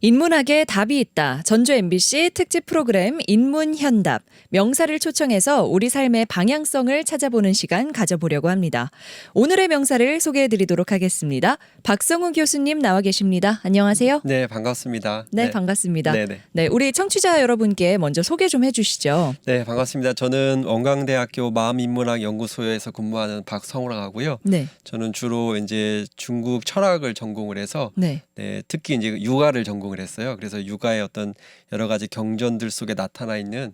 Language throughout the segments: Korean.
인문학에 답이 있다. 전주 MBC 특집 프로그램 인문현답. 명사를 초청해서 우리 삶의 방향성을 찾아보는 시간 가져보려고 합니다. 오늘의 명사를 소개해드리도록 하겠습니다. 박성우 교수님 나와 계십니다. 안녕하세요. 네, 반갑습니다. 네, 반갑습니다. 네네. 네, 우리 청취자 여러분께 먼저 소개 좀 해주시죠. 네, 반갑습니다. 저는 원광대학교 마음인문학연구소에서 근무하는 박성우라고 하고요. 네, 저는 주로 이제 중국 철학을 전공을 해서 네. 특히 이제 육아를 전공을 했어요. 그래서 육아의 어떤 여러 가지 경전들 속에 나타나 있는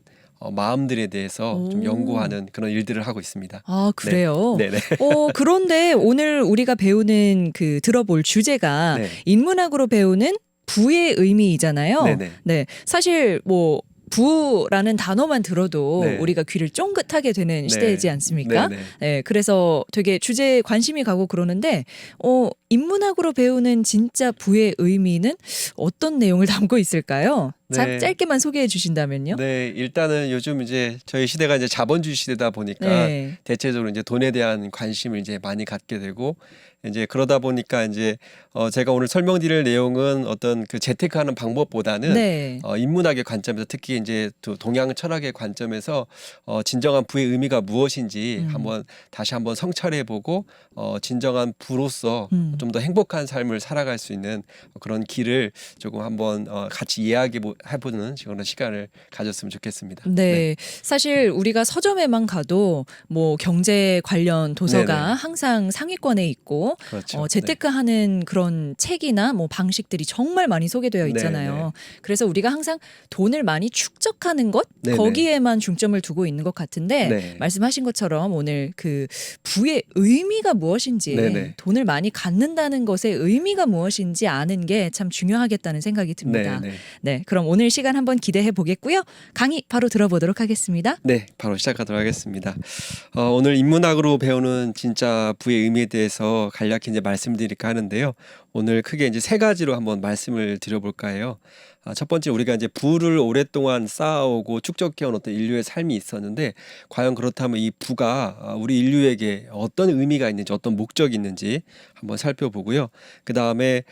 마음들에 대해서 좀 오. 연구하는 그런 일들을 하고 있습니다. 아, 그래요? 네네. 그런데 오늘 우리가 배우는 들어볼 주제가 네. 인문학으로 배우는 부의 의미이잖아요. 네네. 네, 사실 부라는 단어만 들어도 네. 우리가 귀를 쫑긋하게 되는 시대이지 않습니까? 네네. 네, 그래서 되게 주제에 관심이 가고 그러는데, 인문학으로 배우는 진짜 부의 의미는 어떤 내용을 담고 있을까요? 네. 짧게만 소개해 주신다면요. 네, 일단은 요즘 이제 저희 시대가 이제 자본주의 시대다 보니까 네. 대체적으로 이제 돈에 대한 관심을 이제 많이 갖게 되고 이제 그러다 보니까 이제 제가 오늘 설명드릴 내용은 어떤 그 재테크하는 방법보다는 네. 인문학의 관점에서 특히 이제 또 동양 철학의 관점에서 진정한 부의 의미가 무엇인지 다시 한번 성찰해보고 진정한 부로서 좀 더 행복한 삶을 살아갈 수 있는 그런 길을 조금 한번 같이 이야기해보는 그런 시간을 가졌으면 좋겠습니다. 네. 사실 우리가 서점에만 가도 경제 관련 도서가 네네. 항상 상위권에 있고 그렇죠. 재테크하는 그런 책이나 방식들이 정말 많이 소개되어 있잖아요. 네네. 그래서 우리가 항상 돈을 많이 축적하는 것 네네. 거기에만 중점을 두고 있는 것 같은데 네. 말씀하신 것처럼 오늘 그 부의 의미가 무엇인지 네네. 돈을 많이 갖는다는 것의 의미가 무엇인지 아는 게 참 중요하겠다는 생각이 듭니다. 네네. 네, 그럼 오늘 시간 한번 기대해 보겠고요. 강의 바로 들어보도록 하겠습니다. 네, 바로 시작하도록 하겠습니다. 오늘 인문학으로 배우는 진짜 부의 의미에 대해서 간략히 이제 말씀드릴까 하는데요. 오늘 크게 이제 세 가지로 한번 말씀을 드려볼까 해요. 첫 번째, 우리가 이제 부를 오랫동안 쌓아오고 축적해온 어떤 인류의 삶이 있었는데 과연 그렇다면 이 부가 우리 인류에게 어떤 의미가 있는지, 어떤 목적이 있는지 한번 살펴보고요. 그 다음에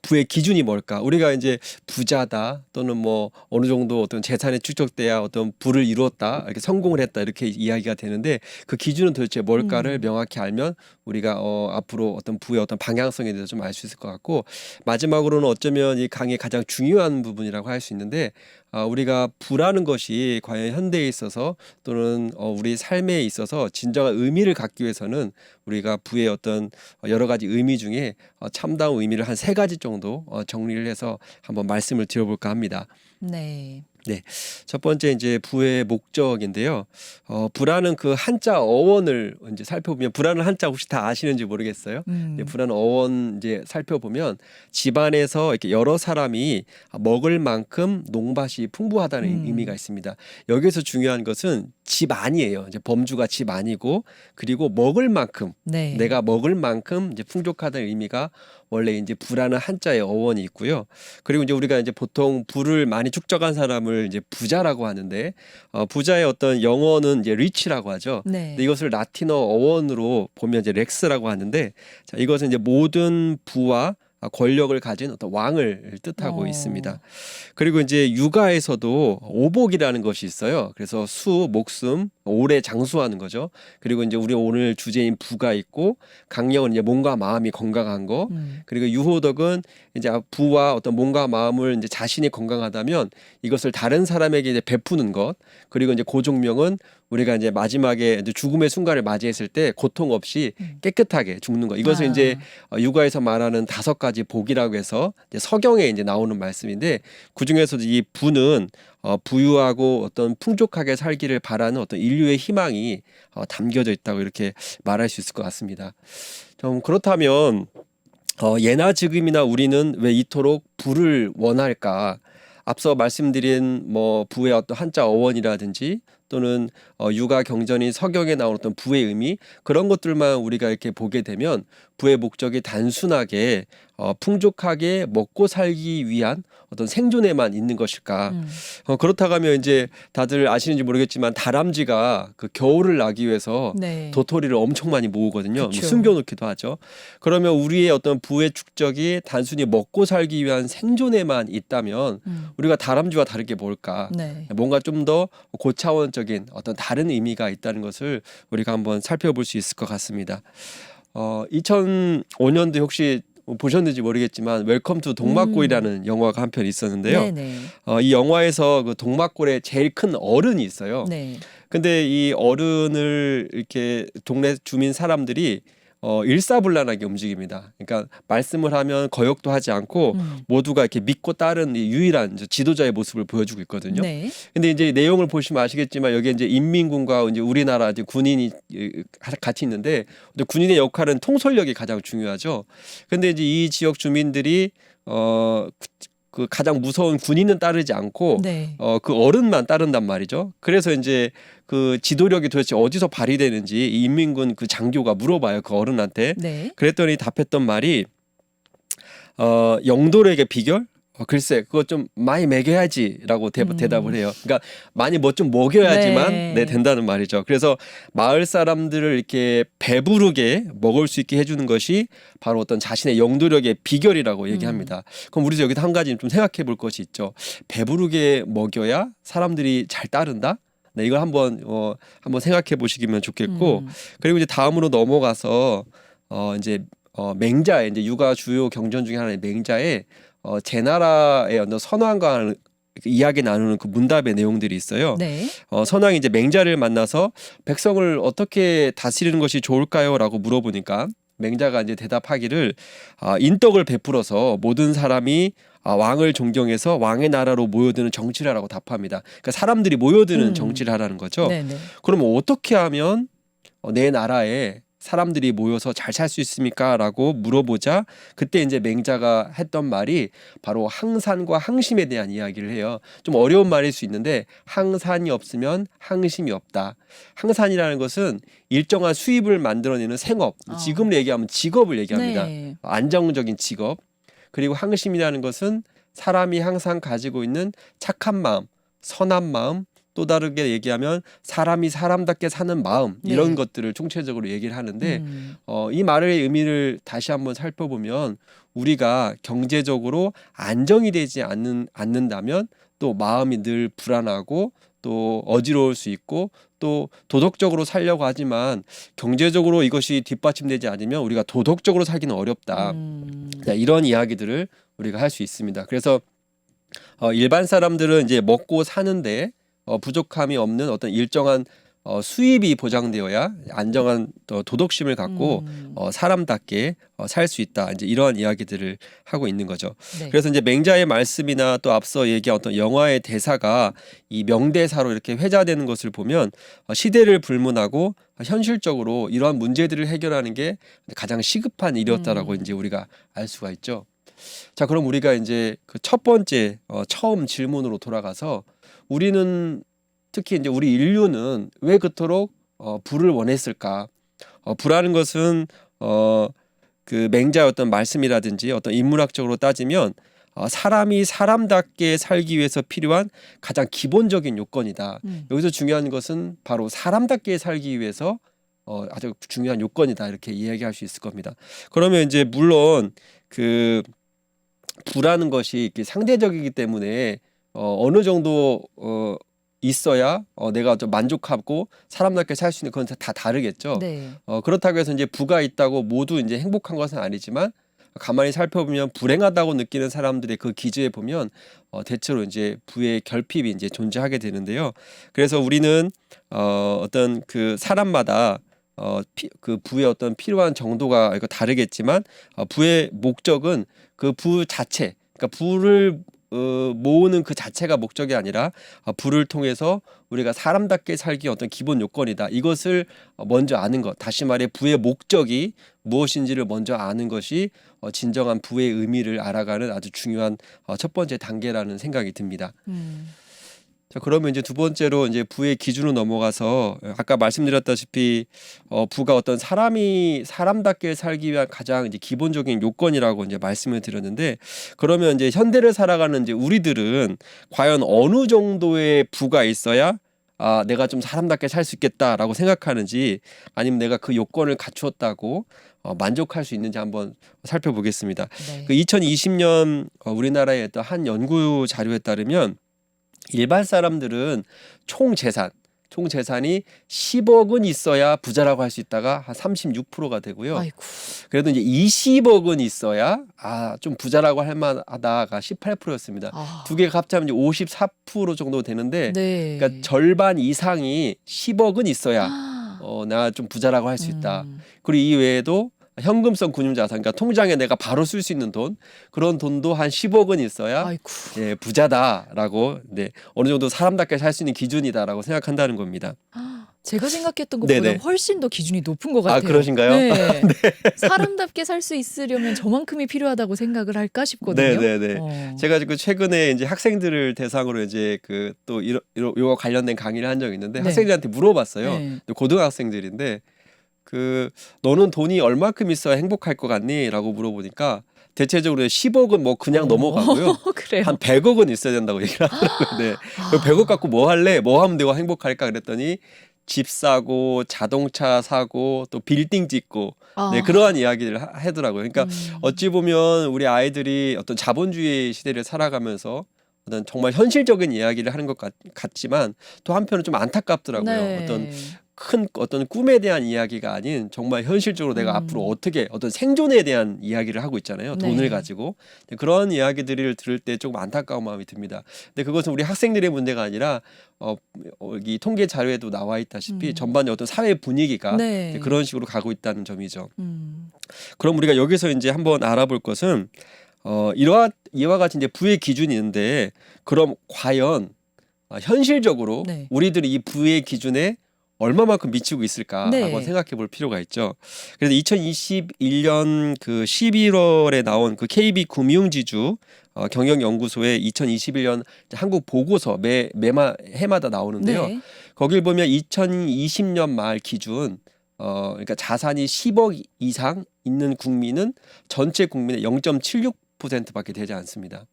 부의 기준이 뭘까? 우리가 이제 부자다 또는 어느 정도 어떤 재산이 축적돼야 어떤 부를 이루었다, 이렇게 성공을 했다 이렇게 이야기가 되는데 그 기준은 도대체 뭘까를 명확히 알면 우리가 앞으로 어떤 부의 어떤 방향성에 대해서 좀 알 수 있을 것 같고, 마지막으로는 어쩌면 이 강의 가장 중요한 부분이라고 할 수 있는데 우리가 부라는 것이 과연 현대에 있어서 또는 우리 삶에 있어서 진정한 의미를 갖기 위해서는 우리가 부의 어떤 여러 가지 의미 중에 참다운 의미를 한 세 가지 정도 정리를 해서 한번 말씀을 드려볼까 합니다. 네. 네, 첫 번째 이제 부의 목적인데요. 부라는 그 한자 어원을 이제 살펴보면, 부라는 한자 혹시 다 아시는지 모르겠어요. 부라는 어원 이제 살펴보면 집안에서 이렇게 여러 사람이 먹을 만큼 농밭이 풍부하다는 의미가 있습니다. 여기서 중요한 것은 집 안이에요. 이제 범주가 집 안이고, 그리고 먹을 만큼, 네. 내가 먹을 만큼 이제 풍족하다는 의미가 원래 이제 부라는 한자의 어원이 있고요. 그리고 이제 우리가 이제 보통 부를 많이 축적한 사람을 이제 부자라고 하는데 부자의 어떤 영어는 이제 리치라고 하죠. 네. 근데 이것을 라틴어 어원으로 보면 이제 렉스라고 하는데, 자, 이것은 이제 모든 부와 권력을 가진 어떤 왕을 뜻하고 있습니다. 그리고 이제 육아에서도 오복이라는 것이 있어요. 그래서 목숨, 오래 장수하는 거죠. 그리고 이제 우리 오늘 주제인 부가 있고, 강령은 이제 몸과 마음이 건강한 거. 그리고 유호덕은 이제 부와 어떤 몸과 마음을 이제 자신이 건강하다면 이것을 다른 사람에게 이제 베푸는 것. 그리고 이제 고종명은 우리가 이제 마지막에 죽음의 순간을 맞이했을 때 고통 없이 깨끗하게 죽는 것. 이것을 이제 육아에서 말하는 5가지 복이라고 해서 이제 서경에 이제 나오는 말씀인데, 그 중에서도 이 부는 부유하고 어떤 풍족하게 살기를 바라는 어떤 인류의 희망이 담겨져 있다고 이렇게 말할 수 있을 것 같습니다. 좀 그렇다면 예나 지금이나 우리는 왜 이토록 부를 원할까? 앞서 말씀드린 부의 어떤 한자 어원이라든지 또는 육아 경전인 서경에 나오는 어떤 부의 의미 그런 것들만 우리가 이렇게 보게 되면 부의 목적이 단순하게 풍족하게 먹고 살기 위한 어떤 생존에만 있는 것일까? 그렇다고 하면 이제 다들 아시는지 모르겠지만 다람쥐가 그 겨울을 나기 위해서 네. 도토리를 엄청 많이 모으거든요. 뭐 그쵸. 숨겨놓기도 하죠. 그러면 우리의 어떤 부의 축적이 단순히 먹고 살기 위한 생존에만 있다면 우리가 다람쥐와 다르게 뭘까? 네. 뭔가 좀 더 고차원적인 어떤 다른 의미가 있다는 것을 우리가 한번 살펴볼 수 있을 것 같습니다. 2005년도에 혹시 보셨는지 모르겠지만 웰컴 투 동막골이라는 영화가 한 편 있었는데요. 네네. 이 영화에서 그 동막골에 제일 큰 어른이 있어요. 네. 근데 이 어른을 이렇게 동네 주민 사람들이 일사불란하게 움직입니다. 그러니까 말씀을 하면 거역도 하지 않고 모두가 이렇게 믿고 따른 이 유일한 이제 지도자의 모습을 보여주고 있거든요. 네. 근데 이제 내용을 보시면 아시겠지만 여기에 이제 인민군과 이제 우리나라 이제 군인이 같이 있는데 군인의 역할은 통솔력이 가장 중요하죠. 근데 이제 이 지역 주민들이 그 가장 무서운 군인은 따르지 않고 네. 그 어른만 따른단 말이죠. 그래서 이제 그 지도력이 도대체 어디서 발휘되는지 이 인민군 그 장교가 물어봐요. 그 어른한테. 네. 그랬더니 답했던 말이 영도력의 비결? 글쎄 그거 좀 많이 먹여야지라고 대답을 해요. 그러니까 많이 뭐 좀 먹여야지만 네. 된다는 말이죠. 그래서 마을 사람들을 이렇게 배부르게 먹을 수 있게 해주는 것이 바로 어떤 자신의 영도력의 비결이라고 얘기합니다. 그럼 우리도 여기서 한 가지 좀 생각해 볼 것이 있죠. 배부르게 먹여야 사람들이 잘 따른다? 네, 이걸 한번 생각해 보시면 좋겠고 그리고 이제 다음으로 넘어가서 이제 맹자의 이제 육아 주요 경전 중에 하나의 맹자의 제나라의 어떤 선왕과 이야기 나누는 그 문답의 내용들이 있어요. 네. 선왕이 이제 맹자를 만나서 백성을 어떻게 다스리는 것이 좋을까요?라고 물어보니까 맹자가 이제 대답하기를 인덕을 베풀어서 모든 사람이 왕을 존경해서 왕의 나라로 모여드는 정치를 하라고 답합니다. 그러니까 사람들이 모여드는 정치를 하라는 거죠. 네네. 그럼 어떻게 하면 내 나라에 사람들이 모여서 잘 살 수 있습니까? 라고 물어보자 그때 이제 맹자가 했던 말이 바로 항산과 항심에 대한 이야기를 해요. 좀 어려운 말일 수 있는데 항산이 없으면 항심이 없다. 항산이라는 것은 일정한 수입을 만들어내는 생업, 지금으로 얘기하면 직업을 얘기합니다. 네. 안정적인 직업. 그리고 항심이라는 것은 사람이 항상 가지고 있는 착한 마음, 선한 마음, 또 다르게 얘기하면 사람이 사람답게 사는 마음 이런 네. 것들을 총체적으로 얘기를 하는데 이 말의 의미를 다시 한번 살펴보면 우리가 경제적으로 안정이 되지 않는다면 또 마음이 늘 불안하고 또 어지러울 수 있고 또 도덕적으로 살려고 하지만 경제적으로 이것이 뒷받침되지 않으면 우리가 도덕적으로 살기는 어렵다. 이런 이야기들을 우리가 할 수 있습니다. 그래서 일반 사람들은 이제 먹고 사는데 부족함이 없는 어떤 일정한 수입이 보장되어야 안정한 도덕심을 갖고 사람답게 살 수 있다. 이제 이러한 이야기들을 하고 있는 거죠. 네. 그래서 이제 맹자의 말씀이나 또 앞서 얘기한 어떤 영화의 대사가 이 명대사로 이렇게 회자되는 것을 보면 시대를 불문하고 현실적으로 이러한 문제들을 해결하는 게 가장 시급한 일이었다라고 이제 우리가 알 수가 있죠. 자, 그럼 우리가 이제 그 첫 번째 처음 질문으로 돌아가서 우리는 특히 이제 우리 인류는 왜 그토록 부를 원했을까? 부라는 것은 그 맹자의 어떤 말씀이라든지 어떤 인문학적으로 따지면 사람이 사람답게 살기 위해서 필요한 가장 기본적인 요건이다. 여기서 중요한 것은 바로 사람답게 살기 위해서 아주 중요한 요건이다. 이렇게 이야기할 수 있을 겁니다. 그러면 이제 물론 그 부라는 것이 이렇게 상대적이기 때문에 어느 정도 있어야 내가 좀 만족하고 사람답게 살 수 있는 그건 다 다르겠죠. 네. 그렇다고 해서 이제 부가 있다고 모두 이제 행복한 것은 아니지만 가만히 살펴보면 불행하다고 느끼는 사람들의 그 기저에 보면 대체로 이제 부의 결핍이 이제 존재하게 되는데요. 그래서 우리는 어떤 그 사람마다 그 부의 어떤 필요한 정도가 이거 다르겠지만 부의 목적은 그 부 자체, 그러니까 부를 모으는 그 자체가 목적이 아니라 부를 통해서 우리가 사람답게 살기 어떤 기본 요건이다. 이것을 먼저 아는 것. 다시 말해 부의 목적이 무엇인지를 먼저 아는 것이 진정한 부의 의미를 알아가는 아주 중요한 첫 번째 단계라는 생각이 듭니다. 자, 그러면 이제 두 번째로 이제 부의 기준으로 넘어가서 아까 말씀드렸다시피 부가 어떤 사람답게 살기 위한 가장 이제 기본적인 요건이라고 이제 말씀을 드렸는데, 그러면 이제 현대를 살아가는 이제 우리들은 과연 어느 정도의 부가 있어야 내가 좀 사람답게 살 수 있겠다라고 생각하는지, 아니면 내가 그 요건을 갖추었다고 만족할 수 있는지 한번 살펴보겠습니다. 네. 그 2020년 우리나라의 어떤 한 연구 자료에 따르면 일반 사람들은 총 재산이 10억은 있어야 부자라고 할 수 있다가 한 36%가 되고요. 아이고. 그래도 이제 20억은 있어야 좀 부자라고 할 만하다가 18%였습니다. 두 개가 합치면 이제 54% 정도 되는데, 네. 그러니까 절반 이상이 10억은 있어야 나 좀 부자라고 할 수 있다. 그리고 이 외에도 현금성 금융자산, 그러니까 통장에 내가 바로 쓸 수 있는 돈, 그런 돈도 한 10억은 있어야 아이고. 예, 부자다라고, 네, 어느 정도 사람답게 살 수 있는 기준이다라고 생각한다는 겁니다. 제가 생각했던 것보다 네네. 훨씬 더 기준이 높은 것 같아요. 그러신가요? 네. 사람답게 살 수 있으려면 저만큼이 필요하다고 생각을 할까 싶거든요. 네네네. 제가 그 최근에 이제 학생들을 대상으로 이제 그 또 이거 관련된 강의를 한 적이 있는데, 네. 학생들한테 물어봤어요. 네. 고등학생들인데 너는 돈이 얼마큼 있어야 행복할 것 같니?라고 물어보니까 대체적으로 10억은 뭐 그냥 넘어가고요. 그래요. 한 100억은 있어야 된다고 얘기를 하더라고요. 네. 그 100억 갖고 뭐 할래? 뭐 하면 내가 행복할까? 그랬더니 집 사고 자동차 사고 또 빌딩 짓고 네, 그러한 이야기를 하더라고요. 그러니까 어찌 보면 우리 아이들이 어떤 자본주의 시대를 살아가면서 어떤 정말 현실적인 이야기를 하는 것 같지만 또 한편은 좀 안타깝더라고요. 네. 어떤 큰 어떤 꿈에 대한 이야기가 아닌 정말 현실적으로 내가 앞으로 어떻게 어떤 생존에 대한 이야기를 하고 있잖아요. 돈을 네. 가지고. 그런 이야기들을 들을 때 조금 안타까운 마음이 듭니다. 근데 그것은 우리 학생들의 문제가 아니라 이 통계 자료에도 나와 있다시피 전반적 어떤 사회 분위기가 네. 그런 식으로 가고 있다는 점이죠. 음. 그럼 우리가 여기서 이제 한번 알아볼 것은 이와 같이 이제 부의 기준이 있는데, 그럼 과연 현실적으로 네. 우리들이 이 부의 기준에 얼마만큼 미치고 있을까라고 네. 생각해 볼 필요가 있죠. 그래서 2021년 그 11월에 나온 그 KB 금융지주 경영연구소의 2021년 한국 보고서 해마다 나오는데요. 네. 거길 보면 2020년 말 기준 그러니까 자산이 10억 이상 있는 국민은 전체 국민의 0.76%밖에 되지 않습니다.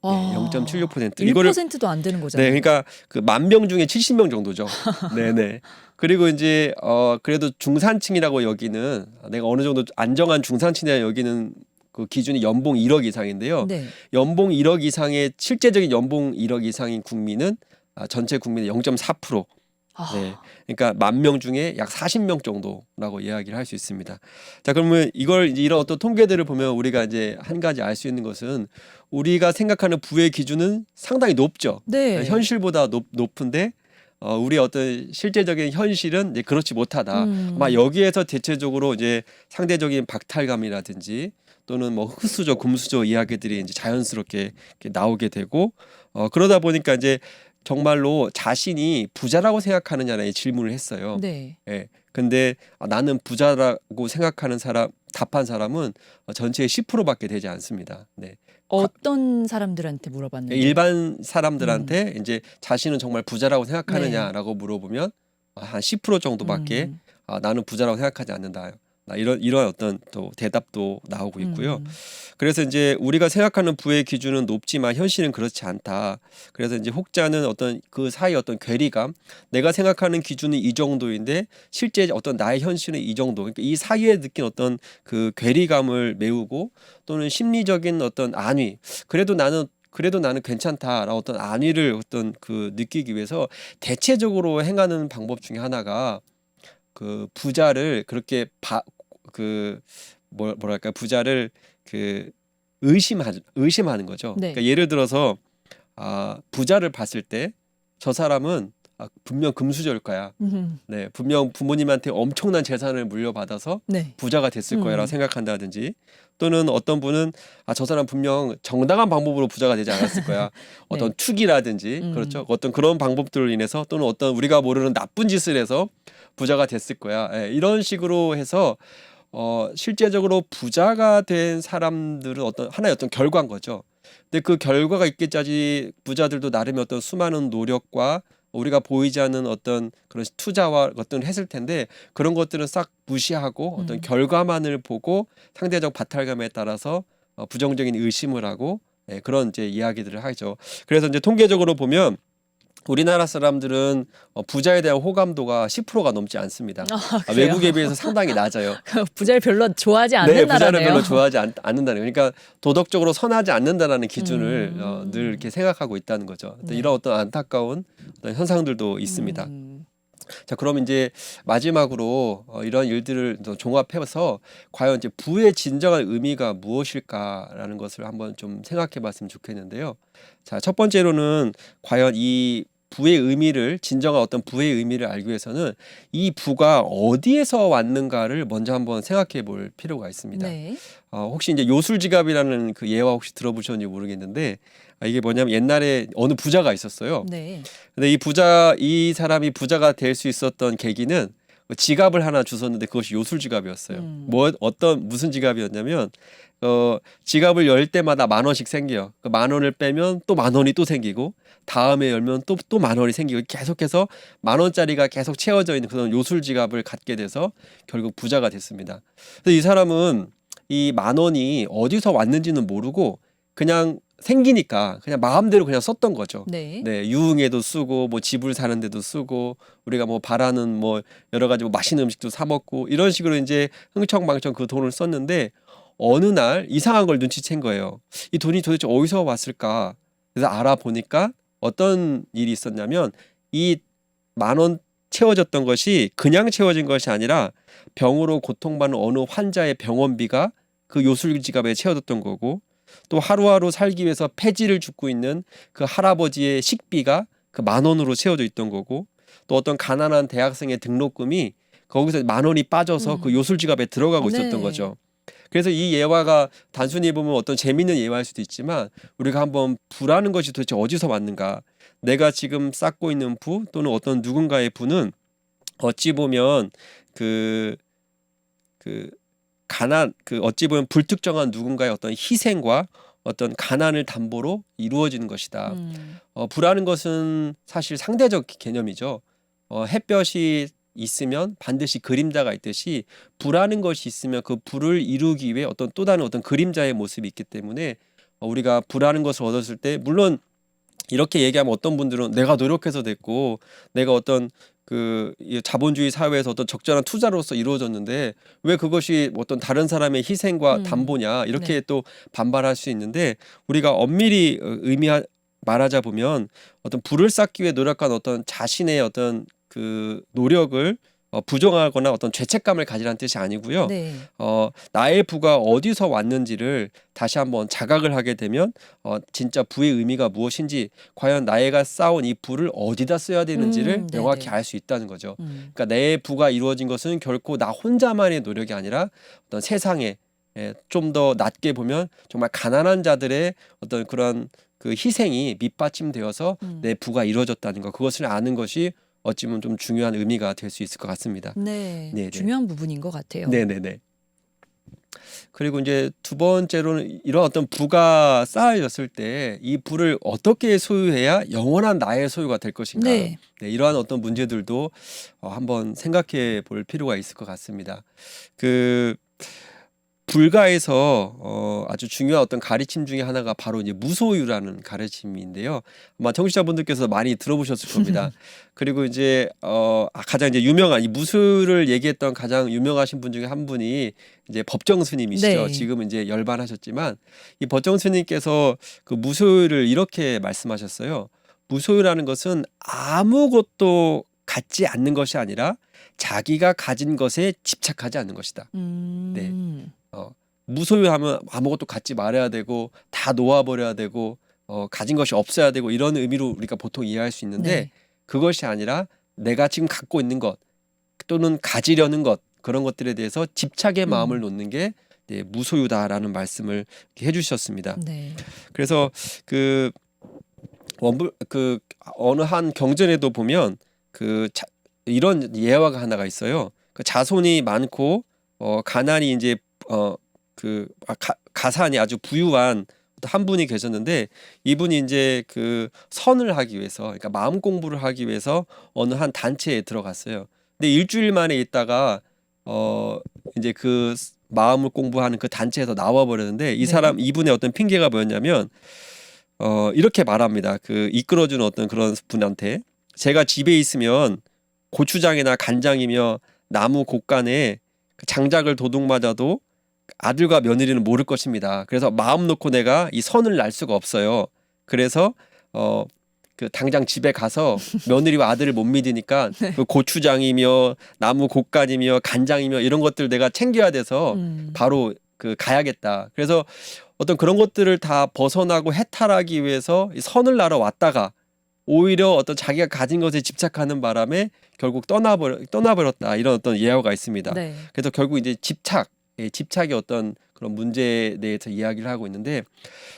네, 0.76%. 1%도 안 되는 거잖아요. 네, 그러니까 그 10,000명 중에 70명 정도죠. 네네. 그리고 이제 그래도 중산층이라고 여기는, 내가 어느 정도 안정한 중산층이라 여기는 그 기준이 연봉 1억 이상인데요. 네. 연봉 1억 이상의 실제적인 연봉 1억 이상인 국민은 전체 국민의 0.4%. 네. 그러니까 10,000명 중에 약 40명 정도라고 이야기를 할 수 있습니다. 자, 그러면 이런 어떤 통계들을 보면 우리가 이제 한 가지 알 수 있는 것은, 우리가 생각하는 부의 기준은 상당히 높죠. 네. 현실보다 높은데 우리의 어떤 실제적인 현실은 이제 그렇지 못하다. 아마 여기에서 대체적으로 이제 상대적인 박탈감이라든지 또는 뭐 흑수저, 금수저 이야기들이 이제 자연스럽게 이렇게 나오게 되고, 그러다 보니까 이제 정말로 자신이 부자라고 생각하느냐는 질문을 했어요. 네. 예. 근데 나는 부자라고 생각하는 답한 사람은 전체의 10%밖에 되지 않습니다. 네. 어떤 사람들한테 물어봤는데? 일반 사람들한테 이제 자신은 정말 부자라고 생각하느냐라고 물어보면 한 10% 정도밖에 나는 부자라고 생각하지 않는다. 이런 어떤 또 대답도 나오고 있고요. 그래서 이제 우리가 생각하는 부의 기준은 높지만 현실은 그렇지 않다. 그래서 이제 혹자는 어떤 그 사이 어떤 괴리감, 내가 생각하는 기준은 이 정도인데 실제 어떤 나의 현실은 이 정도. 그러니까 이 사이에 느낀 어떤 그 괴리감을 메우고, 또는 심리적인 어떤 안위. 그래도 나는 괜찮다라고 어떤 안위를 어떤 그 느끼기 위해서 대체적으로 행하는 방법 중에 하나가 그 부자를 그렇게 뭐랄까, 부자를 그 의심하는 거죠. 네. 그러니까 예를 들어서 부자를 봤을 때 저 사람은 분명 금수저일 거야. 네, 분명 부모님한테 엄청난 재산을 물려받아서 네. 부자가 됐을 거야라고 생각한다든지, 또는 어떤 분은 저 사람 분명 정당한 방법으로 부자가 되지 않았을 거야. 어떤 투기라든지 그렇죠. 어떤 그런 방법들로 인해서, 또는 어떤 우리가 모르는 나쁜 짓을 해서 부자가 됐을 거야. 예, 이런 식으로 해서 실제적으로 부자가 된 사람들은 하나의 어떤 결과인 거죠. 근데 그 결과가 있겠자지 부자들도 나름의 어떤 수많은 노력과 우리가 보이지 않는 어떤 그런 투자와 어떤 했을 텐데 그런 것들은 싹 무시하고 어떤 결과만을 보고 상대적 바탈감에 따라서 부정적인 의심을 하고 그런 이제 이야기들을 하죠. 그래서 이제 통계적으로 보면 우리나라 사람들은 부자에 대한 호감도가 10%가 넘지 않습니다. 그래요? 외국에 비해서 상당히 낮아요. 부자를 별로 좋아하지 않는 네, 부자를 나라네요. 별로 좋아하지 않는다는 거예요. 그러니까 도덕적으로 선하지 않는다라는 기준을 늘 이렇게 생각하고 있다는 거죠. 네. 이런 어떤 안타까운 어떤 현상들도 있습니다. 음. 자, 그럼 이제 마지막으로 이런 일들을 또 종합해서 과연 이제 부의 진정한 의미가 무엇일까라는 것을 한번 좀 생각해봤으면 좋겠는데요. 자, 첫 번째로는 과연 이 부의 의미를 진정한 어떤 부의 의미를 알기 위해서는 이 부가 어디에서 왔는가를 먼저 한번 생각해 볼 필요가 있습니다. 네. 혹시 이제 요술지갑이라는 그 예화 혹시 들어보셨는지 모르겠는데 이게 뭐냐면 옛날에 어느 부자가 있었어요. 네. 근데 이 사람이 부자가 될 수 있었던 계기는 지갑을 하나 주웠는데 그것이 요술 지갑이었어요. 무슨 지갑이었냐면 지갑을 열 때마다 10,000원씩 생겨요. 그 10,000원을 빼면 또 10,000원이 또 생기고 다음에 열면 또 10,000원이 생기고 계속해서 10,000원짜리가 계속 채워져 있는 그런 요술 지갑을 갖게 돼서 결국 부자가 됐습니다. 그래서 이 사람은 이 10,000원이 어디서 왔는지는 모르고 그냥 생기니까 그냥 마음대로 그냥 썼던 거죠. 네. 네, 유흥에도 쓰고 뭐 집을 사는 데도 쓰고 우리가 뭐 바라는 뭐 여러 가지 뭐 맛있는 음식도 사 먹고 이런 식으로 이제 흥청망청 그 돈을 썼는데 어느 날 이상한 걸 눈치챈 거예요. 이 돈이 도대체 어디서 왔을까? 그래서 알아보니까 어떤 일이 있었냐면 이 10,000원 채워졌던 것이 그냥 채워진 것이 아니라 병으로 고통받는 어느 환자의 병원비가 그 요술 지갑에 채워졌던 거고 또 하루하루 살기 위해서 폐지를 줍고 있는 그 할아버지의 식비가 그 10,000원으로 채워져 있던 거고 또 어떤 가난한 대학생의 등록금이 거기서 10,000원이 빠져서 그 요술 지갑에 들어가고 있었던 네. 거죠. 그래서 이 예화가 단순히 보면 어떤 재미있는 예화일 수도 있지만 우리가 한번 부라는 것이 도대체 어디서 왔는가, 내가 지금 쌓고 있는 부 또는 어떤 누군가의 부는 어찌 보면 그 어찌 보면 불특정한 누군가의 어떤 희생과 어떤 가난을 담보로 이루어지는 것이다. 부라는 것은 사실 상대적 개념이죠. 햇볕이 있으면 반드시 그림자가 있듯이 부라는 것이 있으면 그 부를 이루기 위해 어떤 또 다른 어떤 그림자의 모습이 있기 때문에 우리가 부라는 것을 얻었을 때 물론 이렇게 얘기하면 어떤 분들은 내가 노력해서 됐고 내가 어떤 이 자본주의 사회에서 어떤 적절한 투자로서 이루어졌는데 왜 그것이 어떤 다른 사람의 희생과 담보냐 이렇게 네. 또 반발할 수 있는데 우리가 엄밀히 말하자 보면 어떤 부를 쌓기 위해 노력한 어떤 자신의 어떤 그 노력을 부정하거나 어떤 죄책감을 가지라는 뜻이 아니고요. 네. 나의 부가 어디서 왔는지를 다시 한번 자각을 하게 되면 진짜 부의 의미가 무엇인지 과연 나이가 쌓은 이 부를 어디다 써야 되는지를 네네. 명확히 알 수 있다는 거죠. 그러니까 내 부가 이루어진 것은 결코 나 혼자만의 노력이 아니라 어떤 세상에 좀 더 낮게 보면 정말 가난한 자들의 어떤 그런 그 희생이 밑받침되어서 내 부가 이루어졌다는 것, 그것을 아는 것이 어찌 보면 좀 중요한 의미가 될 수 있을 것 같습니다. 네. 네네. 중요한 부분인 것 같아요. 네네네. 그리고 이제 두 번째로는 이런 어떤 부가 쌓여졌을 때 이 부를 어떻게 소유해야 영원한 나의 소유가 될 것인가. 네. 이러한 어떤 문제들도 한번 생각해 볼 필요가 있을 것 같습니다. 그 불가에서 아주 중요한 어떤 가르침 중에 하나가 바로 이제 무소유라는 가르침인데요. 아마 청취자분들께서 많이 들어보셨을 겁니다. 그리고 이제 가장 이제 유명한 이 무소유를 얘기했던 가장 유명하신 분 중에 한 분이 이제 법정 스님이시죠. 네. 지금 이제 열반하셨지만 이 법정 스님께서 그 무소유를 이렇게 말씀하셨어요. 무소유라는 것은 아무것도 갖지 않는 것이 아니라 자기가 가진 것에 집착하지 않는 것이다. 네. 무소유하면 아무것도 갖지 말아야 되고 다 놓아버려야 되고 가진 것이 없어야 되고 이런 의미로 우리가 보통 이해할 수 있는데 네. 그것이 아니라 내가 지금 갖고 있는 것 또는 가지려는 것 그런 것들에 대해서 집착의 마음을 놓는 게 무소유다라는 말씀을 이렇게 해주셨습니다. 네. 그래서 어느 한 경전에도 보면 이런 예화가 하나가 있어요. 그 자손이 많고 가난이 이제 가산이 아주 부유한 한 분이 계셨는데 이분이 이제 그 선을 하기 위해서 그러니까 마음 공부를 하기 위해서 어느 한 단체에 들어갔어요. 근데 일주일 만에 있다가 이제 그 마음을 공부하는 그 단체에서 나와 버렸는데 이 네. 사람 이분의 어떤 핑계가 뭐였냐면 이렇게 말합니다. 그 이끌어주는 어떤 그런 분한테 제가 집에 있으면 고추장이나 간장이며 나무 곳간에 그 장작을 도둑 맞아도 아들과 며느리는 모를 것입니다. 그래서 마음 놓고 내가 이 선을 날 수가 없어요. 그래서 그 당장 집에 가서 며느리와 아들을 못 믿으니까 그 고추장이며 나무 곳간이며 간장이며 이런 것들 내가 챙겨야 돼서 바로 그 가야겠다. 그래서 어떤 그런 것들을 다 벗어나고 해탈하기 위해서 이 선을 날아 왔다가 오히려 어떤 자기가 가진 것에 집착하는 바람에 결국 떠나버렸다. 이런 어떤 예화가 있습니다. 네. 그래서 결국 이제 집착의 어떤 그런 문제에 대해서 이야기를 하고 있는데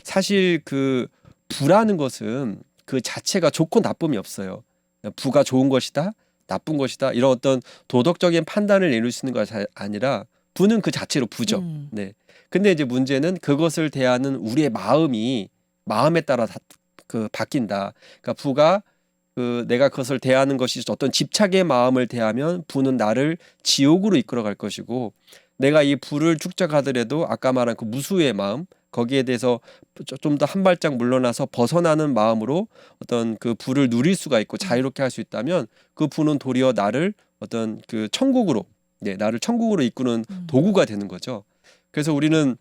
사실 그 부라는 것은 그 자체가 좋고 나쁨이 없어요. 부가 좋은 것이다, 나쁜 것이다 이런 어떤 도덕적인 판단을 내릴 수 있는 것이 아니라 부는 그 자체로 부죠. 네. 근데 이제 문제는 그것을 대하는 우리의 마음에 따라 그 바뀐다. 그러니까 부가 그 내가 그것을 대하는 것이 어떤 집착의 마음을 대하면 부는 나를 지옥으로 이끌어갈 것이고 내가 이 부를 축적하더라도 아까 말한 그 무수의 마음 거기에 대해서 좀 더 한 발짝 물러나서 벗어나는 마음으로 어떤 그 부를 누릴 수가 있고 자유롭게 할 수 있다면 그 부는 도리어 나를 어떤 그 천국으로 나를 천국으로 이끄는 도구가 되는 거죠. 그래서 우리는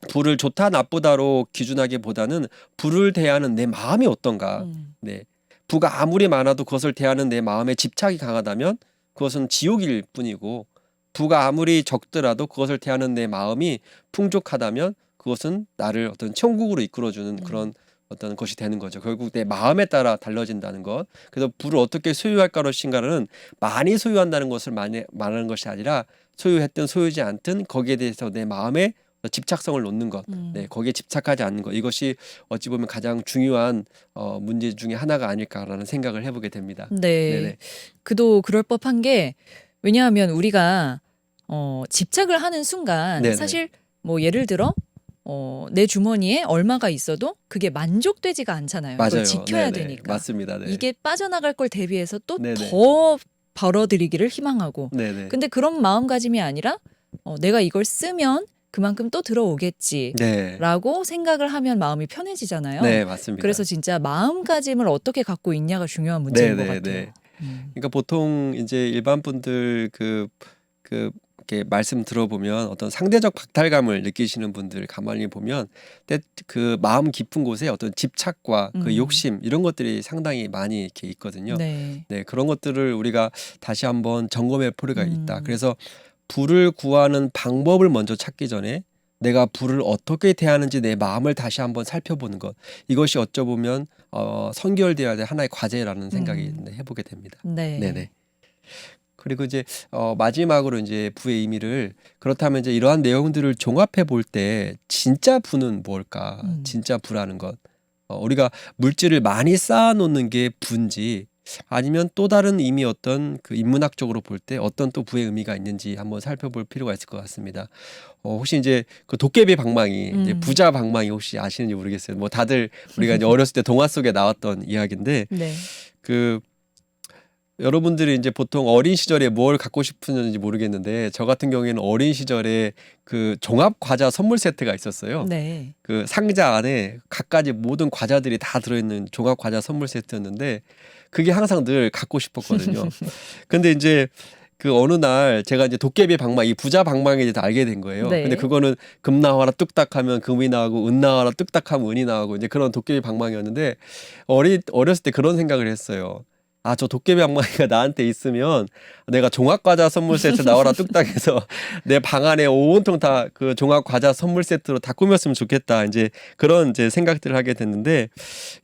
부를 좋다 나쁘다로 기준하기보다는 부를 대하는 내 마음이 어떤가. 네. 부가 아무리 많아도 그것을 대하는 내 마음에 집착이 강하다면 그것은 지옥일 뿐이고 부가 아무리 적더라도 그것을 대하는 내 마음이 풍족하다면 그것은 나를 어떤 천국으로 이끌어주는 그런 어떤 것이 되는 거죠. 결국 내 마음에 따라 달라진다는 것. 그래서 부를 어떻게 소유할 것인가는 많이 소유한다는 것을 말하는 것이 아니라 소유했든 소유지 않든 거기에 대해서 내 마음에 집착성을 놓는 것, 거기에 집착하지 않는 것 이것이 어찌 보면 가장 중요한 문제 중에 하나가 아닐까라는 생각을 해보게 됩니다. 네. 네네. 그도 그럴 법한 게 왜냐하면 우리가 집착을 하는 순간 네네. 사실 뭐 예를 들어 내 주머니에 얼마가 있어도 그게 만족되지가 않잖아요. 맞아요. 이걸 지켜야 네네. 되니까. 맞습니다. 네. 이게 빠져나갈 걸 대비해서 또 네네. 더 벌어들이기를 희망하고. 네네. 근데 그런 마음가짐이 아니라 내가 이걸 쓰면 그만큼 또 들어오겠지. 네. 라고 생각을 하면 마음이 편해지잖아요. 네, 맞습니다. 그래서 진짜 마음가짐을 어떻게 갖고 있냐가 중요한 문제인 것 네네네. 같아요. 그러니까 보통 이제 일반 분들 이렇게 말씀 들어보면 어떤 상대적 박탈감을 느끼시는 분들 가만히 보면 그 마음 깊은 곳에 어떤 집착과 그 욕심 이런 것들이 상당히 많이 이렇게 있거든요. 네. 네, 그런 것들을 우리가 다시 한번 점검해 볼 필요가 있다. 그래서 부를 구하는 방법을 먼저 찾기 전에 내가 부를 어떻게 대하는지 내 마음을 다시 한번 살펴보는 것 이것이 어쩌보면 선결되어야 될 하나의 과제라는 생각이 해보게 됩니다. 네. 네네. 그리고 이제 마지막으로 이제 부의 의미를 그렇다면 이제 이러한 내용들을 종합해 볼 때 진짜 부는 뭘까? 진짜 부라는 것 우리가 물질을 많이 쌓아놓는 게 부인지 아니면 또 다른 의미 어떤 그 인문학적으로 볼 때 어떤 또 부의 의미가 있는지 한번 살펴볼 필요가 있을 것 같습니다. 혹시 이제 그 도깨비 방망이 이제 부자 방망이 혹시 아시는지 모르겠어요. 뭐 다들 우리가 이제 어렸을 때 동화 속에 나왔던 이야기인데 네. 그 여러분들이 이제 보통 어린 시절에 뭘 갖고 싶으셨는지 모르겠는데 저 같은 경우에는 어린 시절에 그 종합 과자 선물 세트가 있었어요. 네. 그 상자 안에 갖가지 모든 과자들이 다 들어있는 종합 과자 선물 세트였는데 그게 항상 늘 갖고 싶었거든요. 근데 이제 그 어느 날 제가 이제 도깨비 방망이 이 부자 방망이에 대해서 알게 된 거예요. 네. 근데 그거는 금 나와라 뚝딱하면 금이 나오고 은 나와라 뚝딱하면 은이 나오고 이제 그런 도깨비 방망이였는데 어렸을 때 그런 생각을 했어요. 아, 저 도깨비 방망이가 나한테 있으면 내가 종합과자 선물 세트 나와라 뚝딱해서 내 방 안에 온통 다 그 종합과자 선물 세트로 다 꾸몄으면 좋겠다. 이제 그런 이제 생각들을 하게 됐는데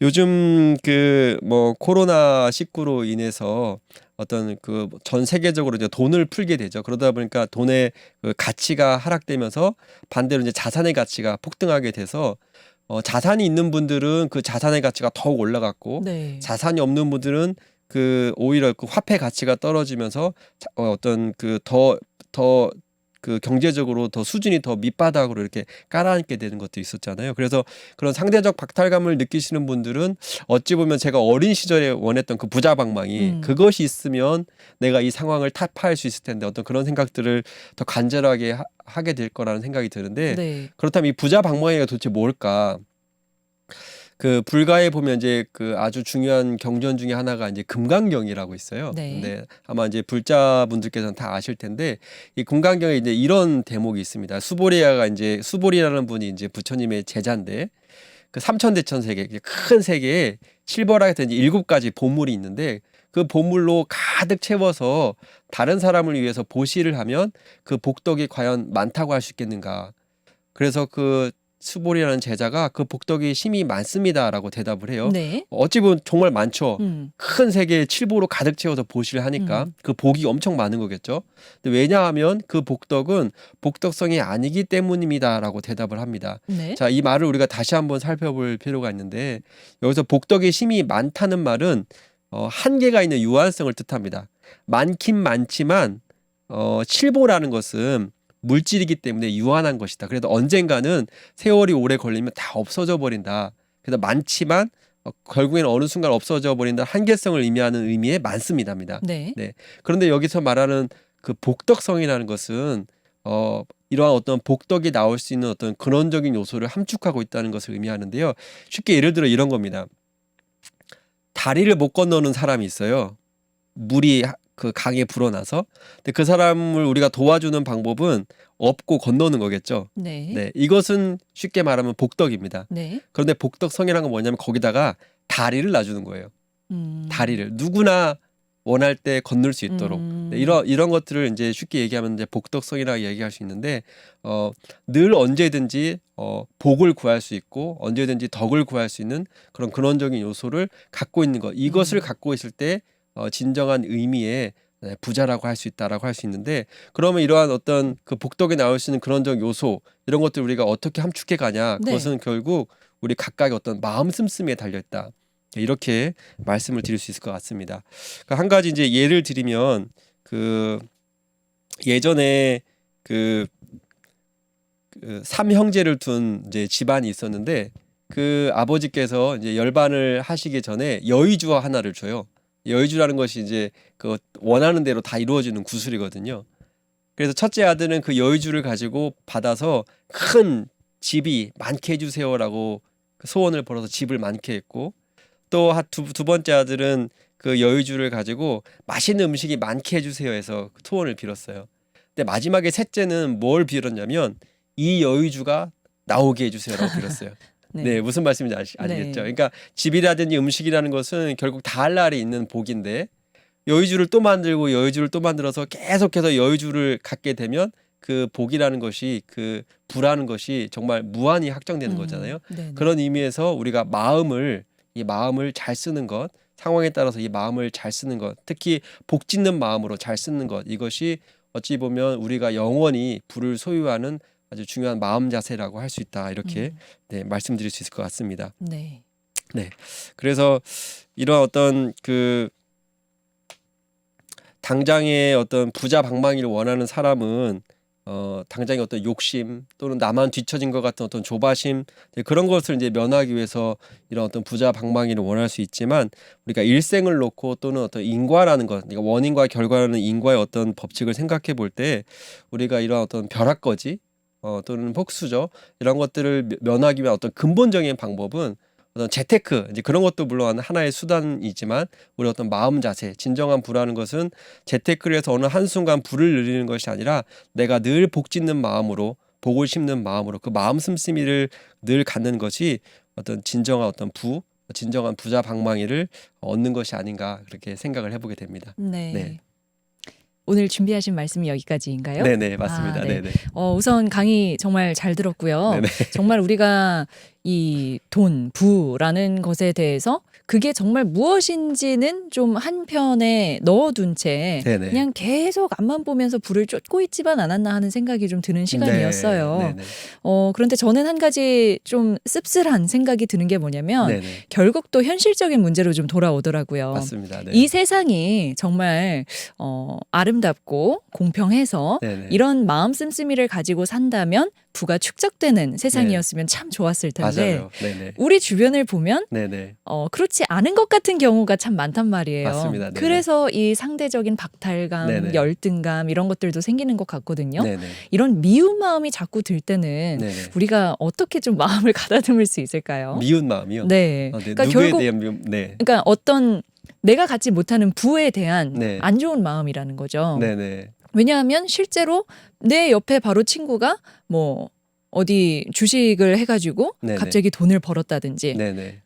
요즘 그 뭐 코로나 19로 인해서 어떤 그 전 세계적으로 이제 돈을 풀게 되죠. 그러다 보니까 돈의 그 가치가 하락되면서 반대로 이제 자산의 가치가 폭등하게 돼서 자산이 있는 분들은 그 자산의 가치가 더욱 올라갔고 네. 자산이 없는 분들은 그 오히려 그 화폐 가치가 떨어지면서 어떤 그 더 그 경제적으로 더 수준이 더 밑바닥으로 이렇게 깔아앉게 되는 것도 있었잖아요. 그래서 그런 상대적 박탈감을 느끼시는 분들은 어찌 보면 제가 어린 시절에 원했던 그 부자 방망이 그것이 있으면 내가 이 상황을 타파할 수 있을 텐데 어떤 그런 생각들을 더 간절하게 하게 될 거라는 생각이 드는데 네. 그렇다면 이 부자 방망이가 도대체 뭘까? 그 불가에 보면 이제 그 아주 중요한 경전 중에 하나가 이제 금강경이라고 있어요. 네. 근데 아마 이제 불자분들께서는 다 아실 텐데 이 금강경에 이제 이런 대목이 있습니다. 수보리아가 이제 수보리라는 분이 이제 부처님의 제자인데 그 삼천대천 세계 큰 세계에 칠벌하게 이제 7가지 보물이 있는데 그 보물로 가득 채워서 다른 사람을 위해서 보시를 하면 그 복덕이 과연 많다고 할 수 있겠는가? 그래서 그 수보리라는 제자가 그 복덕이 심히 많습니다라고 대답을 해요. 네. 어찌 보면 정말 많죠. 음. 큰 세계에 칠보로 가득 채워서 보시를 하니까 그 복이 엄청 많은 거겠죠. 근데 왜냐하면 그 복덕은 복덕성이 아니기 때문입니다라고 대답을 합니다. 네. 자, 이 말을 우리가 다시 한번 살펴볼 필요가 있는데 여기서 복덕이 심히 많다는 말은 한계가 있는 유한성을 뜻합니다. 많긴 많지만 칠보라는 것은 물질이기 때문에 유한한 것이다. 그래도 언젠가는 세월이 오래 걸리면 다 없어져 버린다. 그래서 많지만 결국에는 어느 순간 없어져 버린다. 한계성을 의미하는 의미의 많습니다입니다. 네. 네. 그런데 여기서 말하는 그 복덕성이라는 것은 이러한 어떤 복덕이 나올 수 있는 어떤 근원적인 요소를 함축하고 있다는 것을 의미하는데요. 쉽게 예를 들어 이런 겁니다. 다리를 못 건너는 사람이 있어요. 물이 그 강에 불어나서. 근데 그 사람을 우리가 도와주는 방법은 업고 건너는 거겠죠. 네. 네, 이것은 쉽게 말하면 복덕입니다. 네. 그런데 복덕성이라는 건 뭐냐면 거기다가 다리를 놔주는 거예요. 다리를 누구나 원할 때 건널 수 있도록. 네, 이런 것들을 이제 쉽게 얘기하면 이제 복덕성이라고 얘기할 수 있는데 늘 언제든지 복을 구할 수 있고 언제든지 덕을 구할 수 있는 그런 근원적인 요소를 갖고 있는 것. 이것을 갖고 있을 때 진정한 의미의 부자라고 할 수 있다라고 할 수 있는데 그러면 이러한 어떤 그 복덕에 나올 수 있는 근원적 요소 이런 것들 우리가 어떻게 함축해 가냐 네. 그것은 결국 우리 각각의 어떤 마음 씀씀이에 달려 있다. 이렇게 말씀을 드릴 수 있을 것 같습니다. 그러니까 한 가지 이제 예를 드리면 그 예전에 그 삼형제를 둔 이제 집안이 있었는데 그 아버지께서 이제 열반을 하시기 전에 여의주화 하나를 줘요. 여의주라는 것이 이제 그 원하는 대로 다 이루어지는 구슬이거든요. 그래서 첫째 아들은 그 여의주를 가지고 받아서 큰 집이 많게 해주세요라고 소원을 벌어서 집을 많게 했고 또 두 번째 아들은 그 여의주를 가지고 맛있는 음식이 많게 해주세요 해서 소원을 빌었어요. 근데 마지막에 셋째는 뭘 빌었냐면 이 여의주가 나오게 해주세요라고 빌었어요. 네. 네, 무슨 말씀인지 아시겠죠? 네. 그러니까 집이라든지 음식이라는 것은 결국 다할 날이 있는 복인데 여의주를 또 만들고 여의주를 또 만들어서 계속해서 여의주를 갖게 되면 그 복이라는 것이 그 부라는 것이 정말 무한히 확정되는 거잖아요. 네네. 그런 의미에서 우리가 이 마음을 잘 쓰는 것, 상황에 따라서 이 마음을 잘 쓰는 것, 특히 복 짓는 마음으로 잘 쓰는 것, 이것이 어찌 보면 우리가 영원히 부를 소유하는 아주 중요한 마음 자세라고 할 수 있다. 이렇게 네, 말씀드릴 수 있을 것 같습니다. 네. 네. 그래서 이런 어떤 그 당장의 어떤 부자 방망이를 원하는 사람은 당장의 어떤 욕심 또는 나만 뒤처진 것 같은 어떤 조바심 그런 것을 이제 면하기 위해서 이런 어떤 부자 방망이를 원할 수 있지만 우리가 일생을 놓고 또는 어떤 인과라는 것, 그러니까 원인과 결과라는 인과의 어떤 법칙을 생각해 볼 때 우리가 이런 어떤 벼락거지 또는 복수죠 이런 것들을 면하기 위한 어떤 근본적인 방법은 어떤 재테크 이제 그런 것도 물론 하나의 수단이지만 우리 어떤 마음 자세 진정한 부라는 것은 재테크를 해서 어느 한순간 부를 누리는 것이 아니라 내가 늘 복 짓는 마음으로 복을 심는 마음으로 그 마음 씀씀이를 늘 갖는 것이 어떤 진정한 어떤 진정한 부자 방망이를 얻는 것이 아닌가 그렇게 생각을 해보게 됩니다. 네. 네. 오늘 준비하신 말씀이 여기까지인가요? 네네 맞습니다. 아, 네. 네네. 우선 강의 정말 잘 들었고요. 네네. 정말 우리가 이 돈, 부라는 것에 대해서 그게 정말 무엇인지는 좀 한편에 넣어둔 채 네네. 그냥 계속 앞만 보면서 불을 쫓고 있지만 않았나 하는 생각이 좀 드는 시간이었어요. 네네. 그런데 저는 한 가지 좀 씁쓸한 생각이 드는 게 뭐냐면 네네. 결국 또 현실적인 문제로 좀 돌아오더라고요. 맞습니다. 네. 이 세상이 정말 아름답고 공평해서 네네. 이런 마음 씀씀이를 가지고 산다면 부가 축적되는 세상이었으면 참 좋았을 텐데 맞아요. 네네. 우리 주변을 보면 네네. 그렇지 않은 것 같은 경우가 참 많단 말이에요. 맞습니다. 네네. 그래서 이 상대적인 박탈감, 네네. 열등감 이런 것들도 생기는 것 같거든요. 네네. 이런 미운 마음이 자꾸 들 때는 네네. 우리가 어떻게 좀 마음을 가다듬을 수 있을까요? 미운 마음이요? 네. 네. 그러니까 누구에 결국 대한 미움? 네. 그러니까 어떤 내가 갖지 못하는 부에 대한 네. 안 좋은 마음이라는 거죠. 네네. 왜냐하면 실제로 내 옆에 바로 친구가 뭐 어디 주식을 해가지고 네네. 갑자기 돈을 벌었다든지 네네.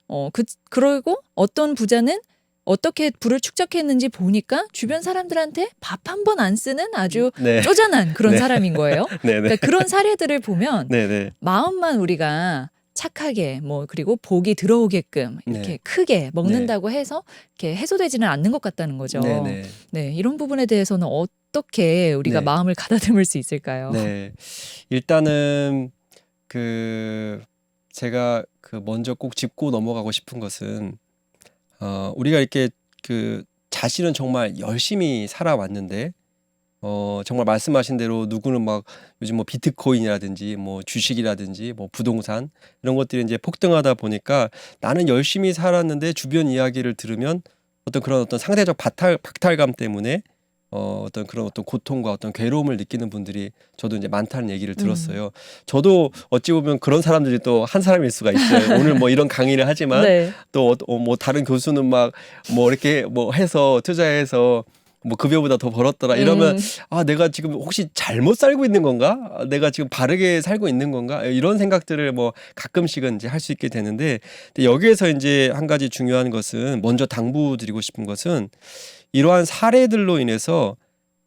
그러고 어떤 부자는 어떻게 부를 축적했는지 보니까 주변 사람들한테 밥 한 번 안 쓰는 아주 네. 쪼잔한 그런 네. 사람인 거예요. 네네. 그러니까 그런 사례들을 보면 네네. 마음만 우리가 착하게 그리고 복이 들어오게끔 이렇게 네. 크게 먹는다고 해서 이렇게 해소되지는 않는 것 같다는 거죠. 네네. 네, 이런 부분에 대해서는 어떻게 우리가 네. 마음을 가다듬을 수 있을까요? 네. 일단은 제가 먼저 꼭 짚고 넘어가고 싶은 것은 우리가 이렇게 자신은 정말 열심히 살아왔는데 정말 말씀하신 대로 누구는 막 요즘 뭐 비트코인이라든지 뭐 주식이라든지 뭐 부동산 이런 것들이 이제 폭등하다 보니까 나는 열심히 살았는데 주변 이야기를 들으면 어떤 상대적 박탈감 때문에 어떤 그런 어떤 고통과 어떤 괴로움을 느끼는 분들이 저도 이제 많다는 얘기를 들었어요. 저도 어찌 보면 그런 사람들이 또 한 사람일 수가 있어요. 오늘 뭐 이런 강의를 하지만 네. 또 뭐 다른 교수는 막 뭐 이렇게 뭐 해서 투자해서 뭐 급여보다 더 벌었더라 이러면 내가 지금 혹시 잘못 살고 있는 건가? 내가 지금 바르게 살고 있는 건가? 이런 생각들을 뭐 가끔씩은 이제 할 수 있게 되는데 근데 여기에서 이제 한 가지 중요한 것은 먼저 당부드리고 싶은 것은 이러한 사례들로 인해서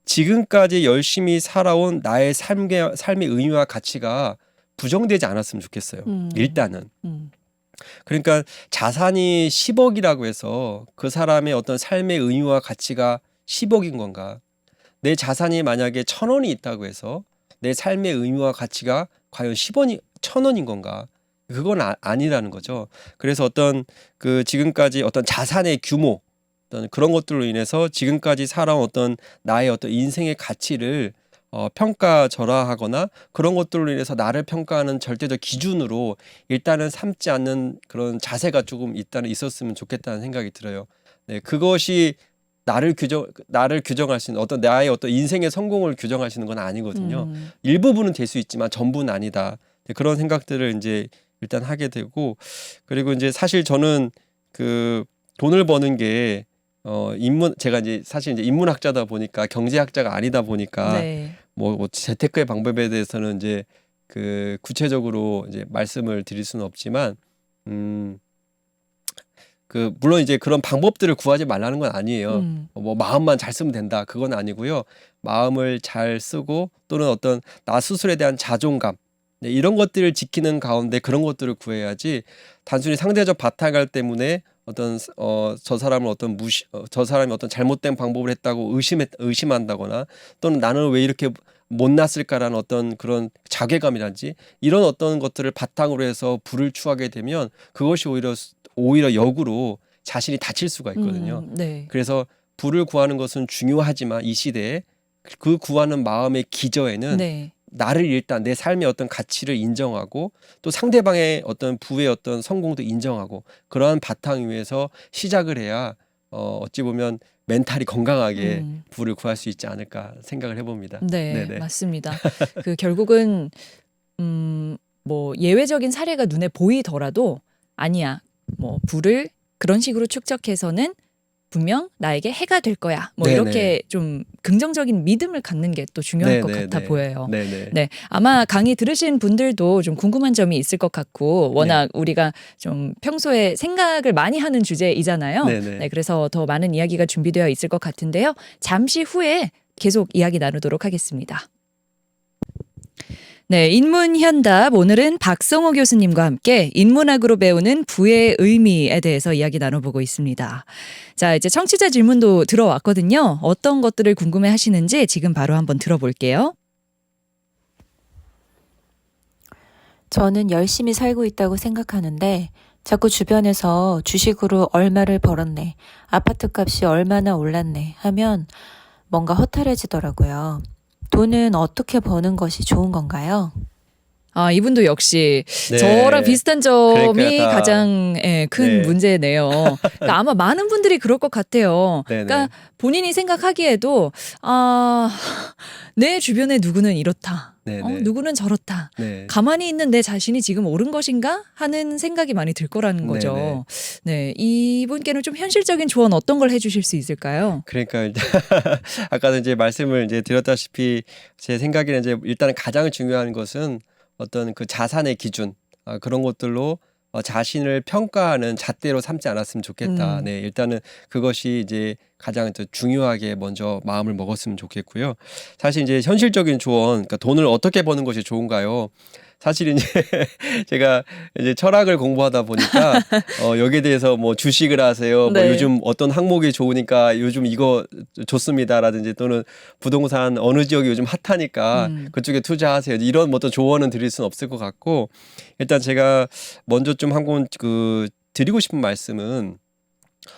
지금까지 열심히 살아온 나의 삶의 의미와 가치가 부정되지 않았으면 좋겠어요. 일단은. 그러니까 자산이 10억이라고 해서 그 사람의 어떤 삶의 의미와 가치가 10억인 건가? 내 자산이 만약에 1,000원이 있다고 해서 내 삶의 의미와 가치가 과연 1,000원인 건가? 그건 아니라는 거죠. 그래서 어떤 지금까지 어떤 자산의 규모 어떤 그런 것들로 인해서 지금까지 살아온 어떤 나의 어떤 인생의 가치를 평가절하하거나 그런 것들로 인해서 나를 평가하는 절대적 기준으로 일단은 삼지 않는 그런 자세가 조금 일단은 있었으면 좋겠다는 생각이 들어요. 네, 그것이 나를 규정할 수 있는 어떤 나의 어떤 인생의 성공을 규정할 수 있는 건 아니거든요. 일부분은 될 수 있지만 전부는 아니다. 네, 그런 생각들을 이제 일단 하게 되고 그리고 이제 사실 저는 돈을 버는 게 제가 이제 사실 이제 인문학자다 보니까 경제학자가 아니다 보니까 네. 뭐 재테크의 방법에 대해서는 이제 구체적으로 이제 말씀을 드릴 수는 없지만 물론 이제 그런 방법들을 구하지 말라는 건 아니에요. 뭐 마음만 잘 쓰면 된다 그건 아니고요. 마음을 잘 쓰고 또는 어떤 나 스스로에 대한 자존감 네, 이런 것들을 지키는 가운데 그런 것들을 구해야지 단순히 상대적 바탕을 때문에 어떤 저 사람을 저 사람이 어떤 잘못된 방법을 했다고 의심한다거나 또는 나는 왜 이렇게 못났을까라는 어떤 그런 자괴감이란지 이런 어떤 것들을 바탕으로 해서 불을 추하게 되면 그것이 오히려 역으로 자신이 다칠 수가 있거든요. 네. 그래서 불을 구하는 것은 중요하지만 이 시대에 그 구하는 마음의 기저에는 네. 나를 일단 내 삶의 어떤 가치를 인정하고 또 상대방의 어떤 부의 어떤 성공도 인정하고 그러한 바탕 위에서 시작을 해야 어찌 보면 멘탈이 건강하게 부를 구할 수 있지 않을까 생각을 해봅니다. 네, 네네. 맞습니다. 결국은 뭐 예외적인 사례가 눈에 보이더라도 아니야. 뭐 부를 그런 식으로 축적해서는 분명 나에게 해가 될 거야. 뭐 네네. 이렇게 좀 긍정적인 믿음을 갖는 게 또 중요할 것 같아 보여요. 네네. 네, 아마 강의 들으신 분들도 좀 궁금한 점이 있을 것 같고 워낙 우리가 좀 평소에 생각을 많이 하는 주제이잖아요. 네네. 네, 그래서 더 많은 이야기가 준비되어 있을 것 같은데요. 잠시 후에 계속 이야기 나누도록 하겠습니다. 네, 인문현답 오늘은 박성호 교수님과 함께 인문학으로 배우는 부의 의미에 대해서 이야기 나눠보고 있습니다. 자, 이제 청취자 질문도 들어왔거든요. 어떤 것들을 궁금해 하시는지 지금 바로 한번 들어볼게요. 저는 열심히 살고 있다고 생각하는데 자꾸 주변에서 주식으로 얼마를 벌었네, 아파트 값이 얼마나 올랐네 하면 뭔가 허탈해지더라고요. 돈은 어떻게 버는 것이 좋은 건가요? 아, 이분도 역시 네. 저랑 비슷한 점이 그러니까 다- 가장 큰 네. 문제네요. 그러니까 아마 많은 분들이 그럴 것 같아요. 네네. 그러니까 본인이 생각하기에도 내 주변에 누구는 이렇다. 네네. 누구는 저렇다. 네. 가만히 있는 내 자신이 지금 옳은 것인가 하는 생각이 많이 들 거라는 거죠. 네, 이분께는 좀 현실적인 조언 어떤 걸 해주실 수 있을까요? 그러니까 일단 아까도 이제 말씀을 이제 드렸다시피 제 생각에는 이제 일단 가장 중요한 것은 어떤 그 자산의 기준 그런 것들로 자신을 평가하는 잣대로 삼지 않았으면 좋겠다. 네, 일단은 그것이 이제 가장 더 중요하게 먼저 마음을 먹었으면 좋겠고요. 사실 이제 현실적인 조언, 그러니까 돈을 어떻게 버는 것이 좋은가요? 사실 이제 제가 이제 철학을 공부하다 보니까 여기에 대해서 뭐 주식을 하세요. 뭐 네. 요즘 어떤 항목이 좋으니까 요즘 이거 좋습니다라든지 또는 부동산 어느 지역이 요즘 핫하니까 그쪽에 투자하세요. 이런 어떤 조언은 드릴 수는 없을 것 같고 일단 제가 먼저 좀 한번 드리고 싶은 말씀은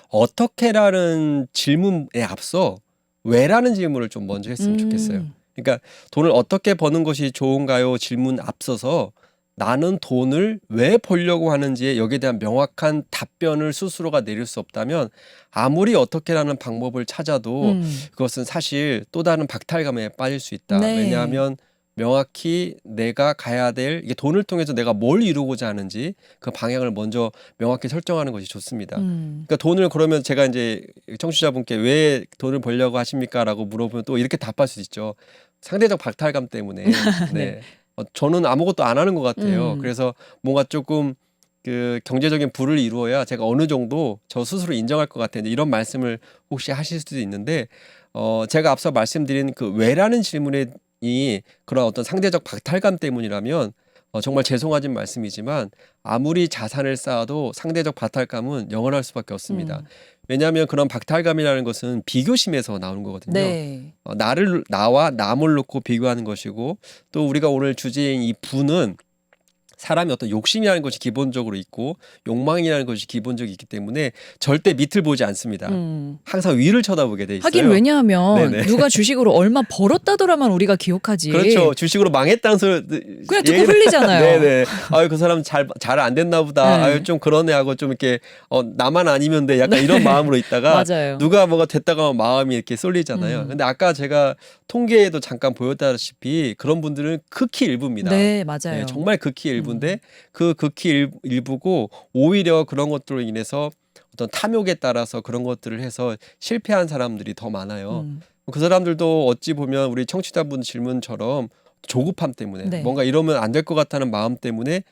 어떻게라는 질문에 앞서 왜라는 질문을 좀 먼저 했으면 좋겠어요. 그러니까 돈을 어떻게 버는 것이 좋은가요? 질문 앞서서 나는 돈을 왜 벌려고 하는지에 여기에 대한 명확한 답변을 스스로가 내릴 수 없다면 아무리 어떻게라는 방법을 찾아도 그것은 사실 또 다른 박탈감에 빠질 수 있다. 네. 왜냐하면 명확히 내가 가야 될 이게 돈을 통해서 내가 뭘 이루고자 하는지 그 방향을 먼저 명확히 설정하는 것이 좋습니다. 그러니까 돈을 그러면 제가 이제 청취자분께 왜 돈을 벌려고 하십니까라고 물어보면 또 이렇게 답할 수 있죠. 상대적 박탈감 때문에. 네. 저는 아무것도 안 하는 것 같아요. 그래서 뭔가 조금 그 경제적인 부를 이루어야 제가 어느 정도 저 스스로 인정할 것 같아요. 이런 말씀을 혹시 하실 수도 있는데 제가 앞서 말씀드린 그 왜라는 질문에 이 그런 어떤 상대적 박탈감 때문이라면 정말 죄송하진 말씀이지만 아무리 자산을 쌓아도 상대적 박탈감은 영원할 수밖에 없습니다. 왜냐하면 그런 박탈감이라는 것은 비교심에서 나오는 거거든요. 네. 나와 남을 놓고 비교하는 것이고 또 우리가 오늘 주제인 이 부는 사람이 어떤 욕심이라는 것이 기본적으로 있고 욕망이라는 것이 기본적으로 있기 때문에 절대 밑을 보지 않습니다. 항상 위를 쳐다보게 돼 있어요. 하긴 왜냐하면 네네. 누가 주식으로 얼마 벌었다더라만 우리가 기억하지. 그렇죠. 주식으로 망했다는 소리 그냥 듣고 흘리잖아요. 네네. 아유 그 사람 잘 안 됐나 보다. 네. 아유 좀 그러네 하고 좀 이렇게 나만 아니면 돼. 약간 이런 마음으로 있다가 맞아요. 누가 뭐가 됐다가 하면 마음이 이렇게 쏠리잖아요. 근데 아까 제가 통계에도 잠깐 보였다시피 그런 분들은 극히 일부입니다. 네, 맞아요. 네, 정말 극히 일부인데 그 극히 일부고 오히려 그런 것들로 인해서 어떤 탐욕에 따라서 그런 것들을 해서 실패한 사람들이 더 많아요. 그 사람들도 어찌 보면 우리 청취자분 질문처럼 조급함 때문에 네. 뭔가 이러면 안 될 것 같다는 마음 때문에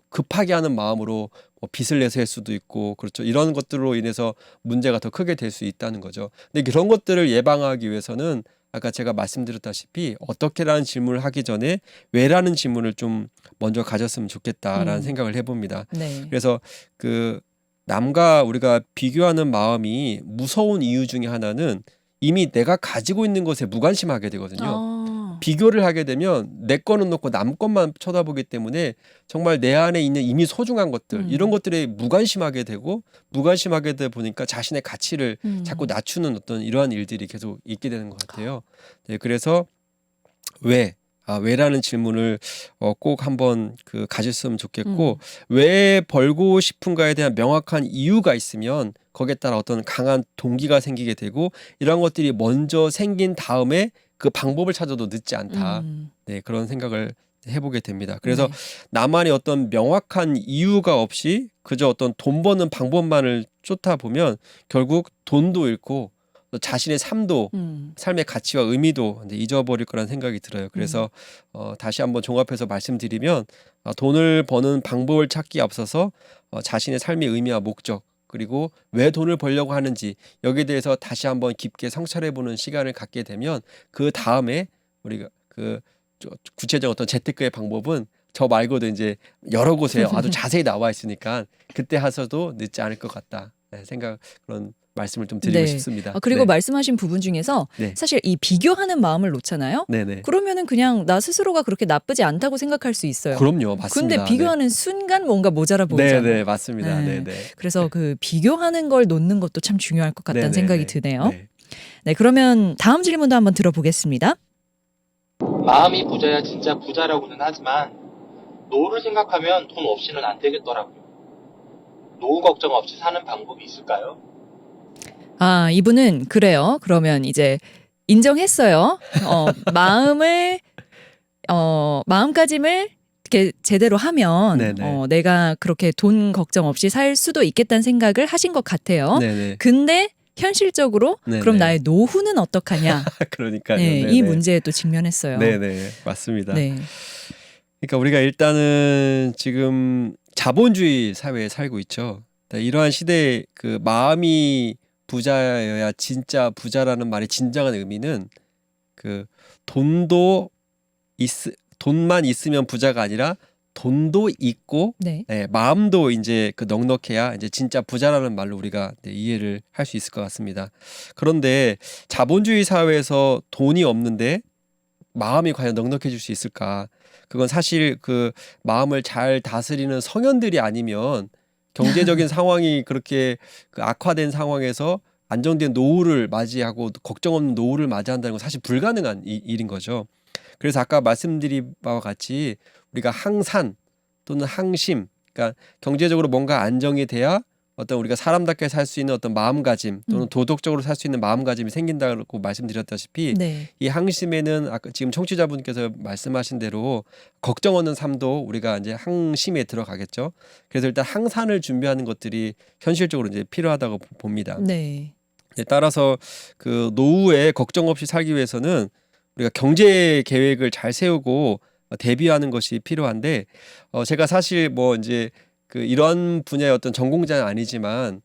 급하게 하는 마음으로 빚을 내서 할 수도 있고 그렇죠. 이런 것들로 인해서 문제가 더 크게 될 수 있다는 거죠. 근데 그런 것들을 예방하기 위해서는 아까 제가 말씀드렸다시피 어떻게라는 질문을 하기 전에 왜라는 질문을 좀 먼저 가졌으면 좋겠다라는 생각을 해봅니다. 네. 그래서 그 남과 우리가 비교하는 마음이 무서운 이유 중에 하나는 이미 내가 가지고 있는 것에 무관심하게 되거든요. 비교를 하게 되면 내 거는 놓고 남 것만 쳐다보기 때문에 정말 내 안에 있는 이미 소중한 것들 이런 것들에 무관심하게 되고 무관심하게 되다 보니까 자신의 가치를 자꾸 낮추는 어떤 이러한 일들이 계속 있게 되는 것 같아요. 네, 그래서 왜라는 질문을 꼭 한번 가졌으면 좋겠고 왜 벌고 싶은가에 대한 명확한 이유가 있으면 거기에 따라 어떤 강한 동기가 생기게 되고 이런 것들이 먼저 생긴 다음에 그 방법을 찾아도 늦지 않다. 네, 그런 생각을 해보게 됩니다. 그래서 네. 나만의 어떤 명확한 이유가 없이 그저 어떤 돈 버는 방법만을 쫓다 보면 결국 돈도 잃고 또 자신의 삶도 삶의 가치와 의미도 이제 잊어버릴 거라는 생각이 들어요. 그래서 다시 한번 종합해서 말씀드리면 돈을 버는 방법을 찾기에 앞서서 자신의 삶의 의미와 목적 그리고 왜 돈을 벌려고 하는지 여기에 대해서 다시 한번 깊게 성찰해보는 시간을 갖게 되면 그 다음에 우리가 구체적 어떤 재테크의 방법은 저 말고도 이제 여러 곳에 아주 자세히 나와 있으니까 그때 하셔도 늦지 않을 것 같다. 네, 그런 말씀을 좀 드리고 네. 싶습니다. 그리고 네. 말씀하신 부분 중에서 네. 사실 이 비교하는 마음을 놓잖아요. 네네. 그러면은 그냥 나 스스로가 그렇게 나쁘지 않다고 생각할 수 있어요. 그럼요, 맞습니다. 근데 비교하는 순간 뭔가 모자라 보이잖아요. 네네, 맞습니다. 네. 네네. 그래서 그 비교하는 걸 놓는 것도 참 중요할 것 같다는 네네네. 생각이 드네요. 네. 네, 그러면 다음 질문도 한번 들어보겠습니다. 마음이 부자야 진짜 부자라고는 하지만 노후를 생각하면 돈 없이는 안 되겠더라고요. 노후 걱정 없이 사는 방법이 있을까요? 아, 이분은 그래요. 그러면 이제 인정했어요. 마음가짐을 이렇게 제대로 하면 네네. 내가 그렇게 돈 걱정 없이 살 수도 있겠다는 생각을 하신 것 같아요. 네네. 근데 현실적으로 네네. 그럼 나의 노후는 어떡하냐? 그러니까요. 네, 네네. 이 문제에 또 직면했어요. 네네, 맞습니다. 네. 그러니까 우리가 일단은 지금 자본주의 사회에 살고 있죠. 이러한 시대에 그 마음이 부자여야 진짜 부자라는 말의 진정한 의미는 그 돈만 있으면 부자가 아니라 돈도 있고 네. 마음도 이제 그 넉넉해야 이제 진짜 부자라는 말로 우리가 이해를 할 수 있을 것 같습니다. 그런데 자본주의 사회에서 돈이 없는데 마음이 과연 넉넉해질 수 있을까? 그건 사실 그 마음을 잘 다스리는 성현들이 아니면 경제적인 상황이 그렇게 그 악화된 상황에서 안정된 노후를 맞이하고 걱정 없는 노후를 맞이한다는 건 사실 불가능한 일인 거죠. 그래서 아까 말씀드린 바와 같이 우리가 항산 또는 항심, 그러니까 경제적으로 뭔가 안정이 돼야 어떤 우리가 사람답게 살 수 있는 어떤 마음가짐 또는 도덕적으로 살 수 있는 마음가짐이 생긴다고 말씀드렸다시피 네. 이 항심에는 아까 지금 청취자분께서 말씀하신 대로 걱정 없는 삶도 우리가 이제 항심에 들어가겠죠. 그래서 일단 항산을 준비하는 것들이 현실적으로 이제 필요하다고 봅니다. 네. 따라서 그 노후에 걱정 없이 살기 위해서는 우리가 경제 계획을 잘 세우고 대비하는 것이 필요한데 제가 사실 뭐 이제 그 이런 분야의 어떤 전공자는 아니지만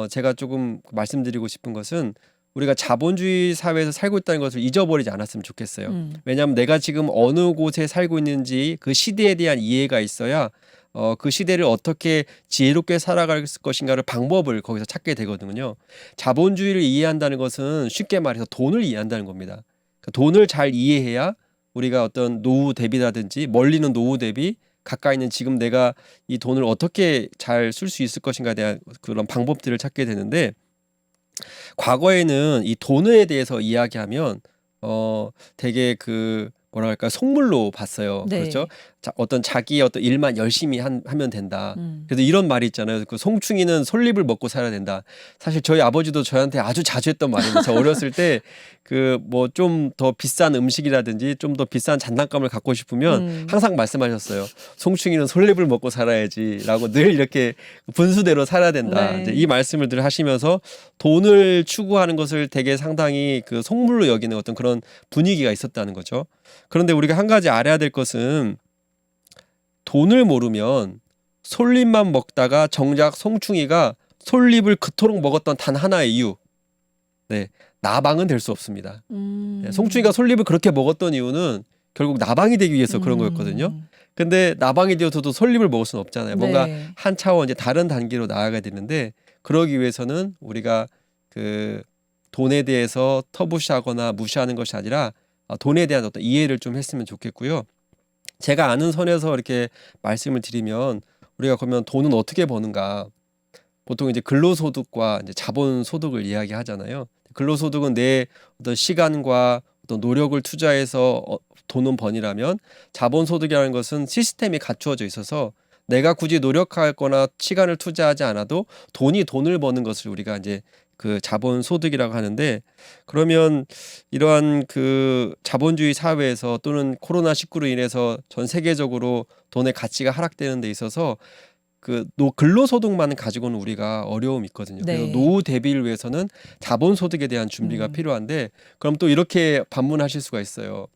제가 조금 말씀드리고 싶은 것은 우리가 자본주의 사회에서 살고 있다는 것을 잊어버리지 않았으면 좋겠어요. 왜냐하면 내가 지금 어느 곳에 살고 있는지 그 시대에 대한 이해가 있어야 그 시대를 어떻게 지혜롭게 살아갈 것인가를 방법을 거기서 찾게 되거든요. 자본주의를 이해한다는 것은 쉽게 말해서 돈을 이해한다는 겁니다. 그러니까 돈을 잘 이해해야 우리가 어떤 노후 대비라든지 멀리는 노후 대비 가까이 있는 지금 내가 이 돈을 어떻게 잘 쓸 수 있을 것인가에 대한 그런 방법들을 찾게 되는데 과거에는 이 돈에 대해서 이야기하면 되게 그 뭐랄까 속물로 봤어요. 네. 그렇죠? 어떤 자기의 어떤 일만 열심히 하면 된다. 음. 그래서 이런 말이 있잖아요. 그 송충이는 솔잎을 먹고 살아야 된다. 사실 저희 아버지도 저한테 아주 자주 했던 말입니다. 저 어렸을 때 그 뭐 좀 더 비싼 음식이라든지 좀 더 비싼 장난감을 갖고 싶으면 항상 말씀하셨어요. 송충이는 솔잎을 먹고 살아야지라고 늘 이렇게 분수대로 살아야 된다. 네. 이제 이 말씀을 늘 하시면서 돈을 추구하는 것을 되게 상당히 그 속물로 여기는 어떤 그런 분위기가 있었다는 거죠. 그런데 우리가 한 가지 알아야 될 것은 돈을 모르면 솔잎만 먹다가 정작 송충이가 솔잎을 그토록 먹었던 단 하나의 이유, 나방은 될 수 없습니다. 송충이가 솔잎을 그렇게 먹었던 이유는 결국 나방이 되기 위해서 그런 거였거든요. 근데 나방이 되어서도 솔잎을 먹을 수는 없잖아요. 뭔가 네. 한 차원 이제 다른 단계로 나아가야 되는데 그러기 위해서는 우리가 그 돈에 대해서 터부시하거나 무시하는 것이 아니라 돈에 대한 어떤 이해를 좀 했으면 좋겠고요. 제가 아는 선에서 이렇게 말씀을 드리면 우리가 그러면 돈은 어떻게 버는가? 보통 이제 근로소득과 이제 자본소득을 이야기하잖아요. 근로소득은 내 어떤 시간과 어떤 노력을 투자해서 돈은 번이라면 자본소득이라는 것은 시스템이 갖추어져 있어서 내가 굳이 노력하거나 시간을 투자하지 않아도 돈이 돈을 버는 것을 우리가 이제 그 자본소득이라고 하는데 그러면 이러한 그 자본주의 사회에서 또는 코로나19로 인해서 전 세계적으로 돈의 가치가 하락되는 데 있어서 그 근로소득만은 가지고는 우리가 어려움이 있거든요. 네. 그래서 노후 대비를 위해서는 자본소득에 대한 준비가 필요한데 그럼 또 이렇게 반문하실 수가 있어요.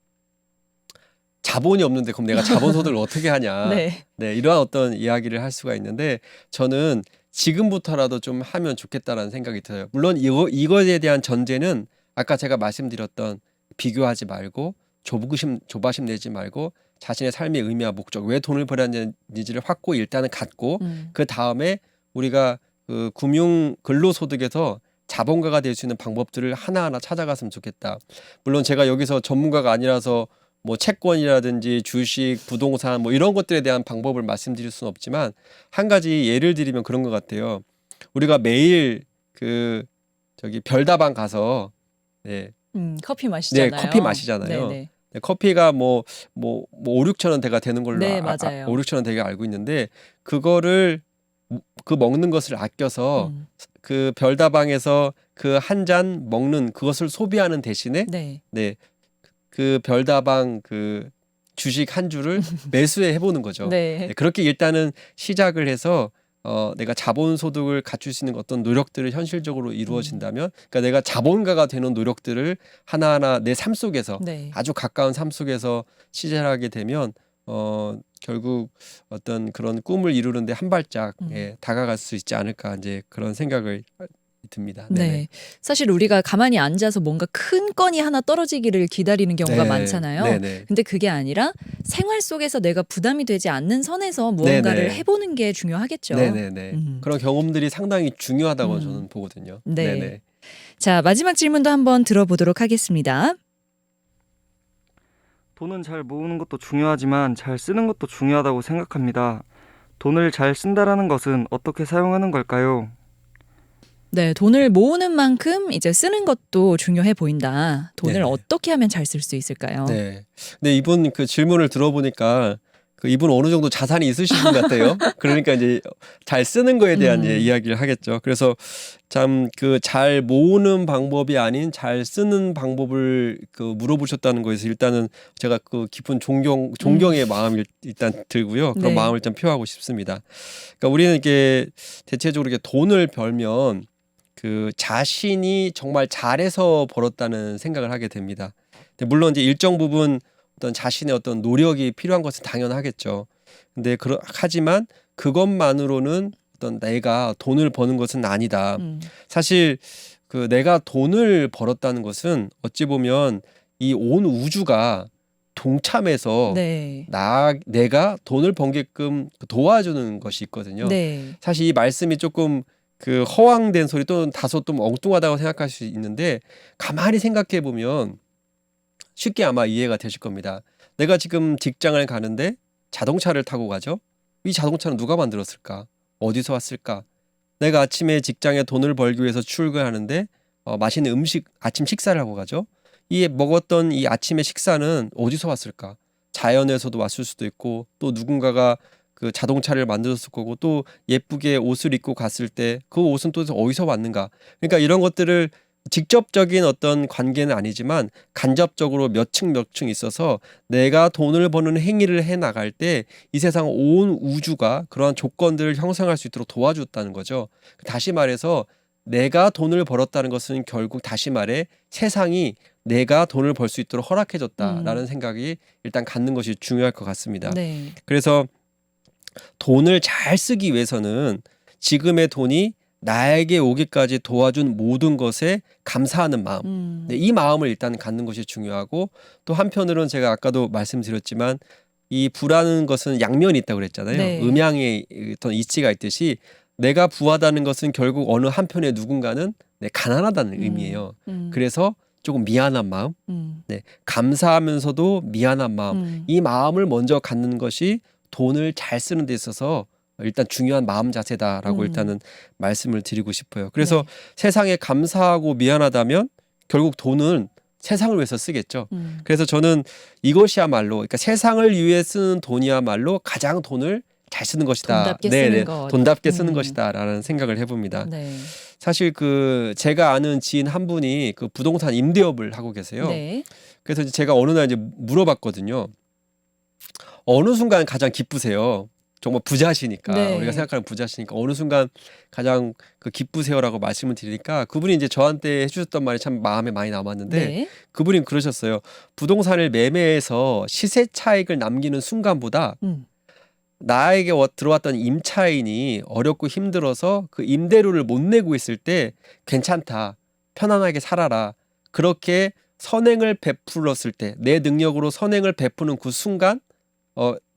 자본이 없는데 그럼 내가 자본소득을 어떻게 하냐. 네. 이러한 어떤 이야기를 할 수가 있는데 저는 지금부터라도 좀 하면 좋겠다라는 생각이 들어요. 물론 이것에 대한 전제는 아까 제가 말씀드렸던 비교하지 말고 조바심 내지 말고 자신의 삶의 의미와 목적, 왜 돈을 벌었는지를 확고히 일단은 갖고 그 다음에 우리가 그 금융 근로소득에서 자본가가 될 수 있는 방법들을 하나하나 찾아갔으면 좋겠다. 물론 제가 여기서 전문가가 아니라서 뭐 채권이라든지 주식, 부동산 뭐 이런 것들에 대한 방법을 말씀드릴 수는 없지만 한 가지 예를 드리면 그런 것 같아요. 우리가 매일 그 저기 별다방 가서 네, 커피 마시잖아요. 네, 커피 마시잖아요. 네네. 네, 커피가 뭐 5, 6천 원대가 되는 걸로 네, 맞아요. 5, 6천 원대가 알고 있는데 그거를 그 먹는 것을 아껴서 음, 그 별다방에서 그 한 잔 먹는 그것을 소비하는 대신에 네. 네, 그 별다방 그 주식 한 주를 매수해 보는 거죠. 네. 네, 그렇게 일단은 시작을 해서 내가 자본 소득을 갖출 수 있는 어떤 노력들을 현실적으로 이루어진다면, 그러니까 내가 자본가가 되는 노력들을 하나하나 내 삶 속에서 네. 아주 가까운 삶 속에서 시작하게 되면 결국 어떤 그런 꿈을 이루는데 한 발짝 다가갈 수 있지 않을까 이제 그런 생각을 듭니다. 네. 네네. 사실 우리가 가만히 앉아서 뭔가 큰 건이 하나 떨어지기를 기다리는 경우가 네. 많잖아요. 네네. 근데 그게 아니라 생활 속에서 내가 부담이 되지 않는 선에서 무언가를 네네. 해보는 게 중요하겠죠. 네네네. 음. 그런 경험들이 상당히 중요하다고 음. 저는 보거든요. 네. 네네. 자, 마지막 질문도 한번 들어보도록 하겠습니다. 돈은 잘 모으는 것도 중요하지만 잘 쓰는 것도 중요하다고 생각합니다. 돈을 잘 쓴다라는 것은 어떻게 사용하는 걸까요? 네, 돈을 모으는 만큼 이제 쓰는 것도 중요해 보인다. 돈을 네네. 어떻게 하면 잘 쓸 수 있을까요? 네. 근데 이분 그 질문을 들어보니까 그 이분 어느 정도 자산이 있으신 분 같아요. 그러니까 이제 잘 쓰는 거에 대한 이야기를 하겠죠. 그래서 참 그 잘 모으는 방법이 아닌 잘 쓰는 방법을 그 물어보셨다는 거에서 일단은 제가 그 깊은 존경의 마음이 일단 들고요. 그런 네. 마음을 좀 표하고 싶습니다. 그러니까 우리는 이게 대체적으로 이렇게 돈을 벌면 그 자신이 정말 잘해서 벌었다는 생각을 하게 됩니다. 근데 물론 이제 일정 부분 어떤 자신의 어떤 노력이 필요한 것은 당연하겠죠. 근데 하지만 그것만으로는 어떤 내가 돈을 버는 것은 아니다. 사실 그 내가 돈을 벌었다는 것은 어찌 보면 이 온 우주가 동참해서 네. 내가 돈을 번게끔 도와주는 것이 있거든요. 네. 사실 이 말씀이 조금 그 허황된 소리 또는 다소 좀 엉뚱하다고 생각할 수 있는데 가만히 생각해 보면 쉽게 아마 이해가 되실 겁니다. 내가 지금 직장을 가는데 자동차를 타고 가죠. 이 자동차는 누가 만들었을까? 어디서 왔을까? 내가 아침에 직장에 돈을 벌기 위해서 출근하는데 맛있는 음식, 아침 식사를 하고 가죠. 이 먹었던 이 아침의 식사는 어디서 왔을까? 자연에서도 왔을 수도 있고 또 누군가가 그 자동차를 만들었을 거고 또 예쁘게 옷을 입고 갔을 때 그 옷은 또 어디서 왔는가? 그러니까 이런 것들을 직접적인 어떤 관계는 아니지만 간접적으로 몇 층 있어서 내가 돈을 버는 행위를 해 나갈 때 이 세상 온 우주가 그러한 조건들을 형성할 수 있도록 도와줬다는 거죠. 다시 말해서 내가 돈을 벌었다는 것은 결국 다시 말해 세상이 내가 돈을 벌 수 있도록 허락해 줬다라는 생각이 일단 갖는 것이 중요할 것 같습니다. 네. 그래서 돈을 잘 쓰기 위해서는 지금의 돈이 나에게 오기까지 도와준 모든 것에 감사하는 마음. 네, 이 마음을 일단 갖는 것이 중요하고 또 한편으로는 제가 아까도 말씀드렸지만 이 부라는 것은 양면이 있다고 그랬잖아요. 네. 음양의 어떤 이치가 있듯이 내가 부하다는 것은 결국 어느 한편의 누군가는 가난하다는 의미예요. 그래서 조금 미안한 마음, 감사하면서도 미안한 마음, 이 마음을 먼저 갖는 것이 돈을 잘 쓰는 데 있어서 일단 중요한 마음 자세다라고 일단은 말씀을 드리고 싶어요. 그래서 세상에 감사하고 미안하다면 결국 돈은 세상을 위해서 쓰겠죠. 그래서 저는 이것이야말로 그러니까 세상을 위해 쓰는 돈이야말로 가장 돈을 잘 쓰는 것이다. 돈답게 쓰는 것. 돈답게 쓰는 것이다라는 생각을 해봅니다. 네. 사실 그 제가 아는 지인 한 분이 그 부동산 임대업을 하고 계세요. 네. 그래서 이제 제가 어느 날 이제 물어봤거든요. 어느 순간 가장 기쁘세요? 정말 부자시니까 네. 우리가 생각하는 부자시니까 어느 순간 가장 그 기쁘세요라고 말씀을 드리니까 그분이 이제 저한테 해주셨던 말이 참 마음에 많이 남았는데 네. 그분이 그러셨어요. 부동산을 매매해서 시세 차익을 남기는 순간보다 나에게 들어왔던 임차인이 어렵고 힘들어서 그 임대료를 못 내고 있을 때 괜찮다, 편안하게 살아라, 그렇게 선행을 베풀었을 때 내 능력으로 선행을 베푸는 그 순간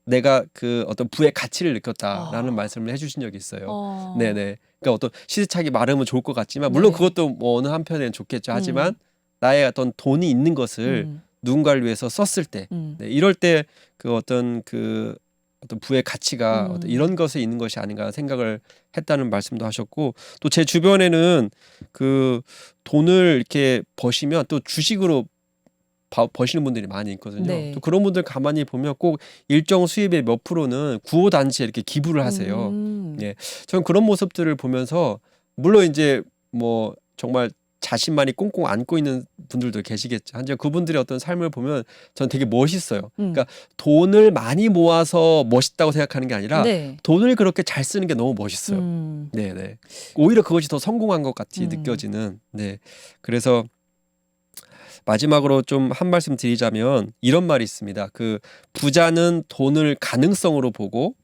내가 그 어떤 부의 가치를 느꼈다라는 말씀을 해주신 적이 있어요. 네네. 그러니까 어떤 시세차익이 많으면 좋을 것 같지만 물론 네. 그것도 뭐 어느 한편에는 좋겠죠. 하지만 나의 어떤 돈이 있는 것을 누군가를 위해서 썼을 때 네, 이럴 때 그 어떤 부의 가치가 어떤 이런 것에 있는 것이 아닌가 생각을 했다는 말씀도 하셨고 또 제 주변에는 그 돈을 이렇게 버시면 또 주식으로 버시는 분들이 많이 있거든요. 네. 또 그런 분들 가만히 보면 꼭 일정 수입의 몇 프로는 구호단체에 이렇게 기부를 하세요. 예, 저는 그런 모습들을 보면서 물론 이제 뭐 정말 자신만이 꽁꽁 안고 있는 분들도 계시겠죠. 하지만 그분들의 어떤 삶을 보면 전 되게 멋있어요. 그러니까 돈을 많이 모아서 멋있다고 생각하는 게 아니라 네. 돈을 그렇게 잘 쓰는 게 너무 멋있어요. 네네. 오히려 그것이 더 성공한 것 같이 느껴지는. 네. 그래서 마지막으로 좀 한 말씀 드리자면 이런 말이 있습니다. 그 부자는 돈을 가능성으로 보고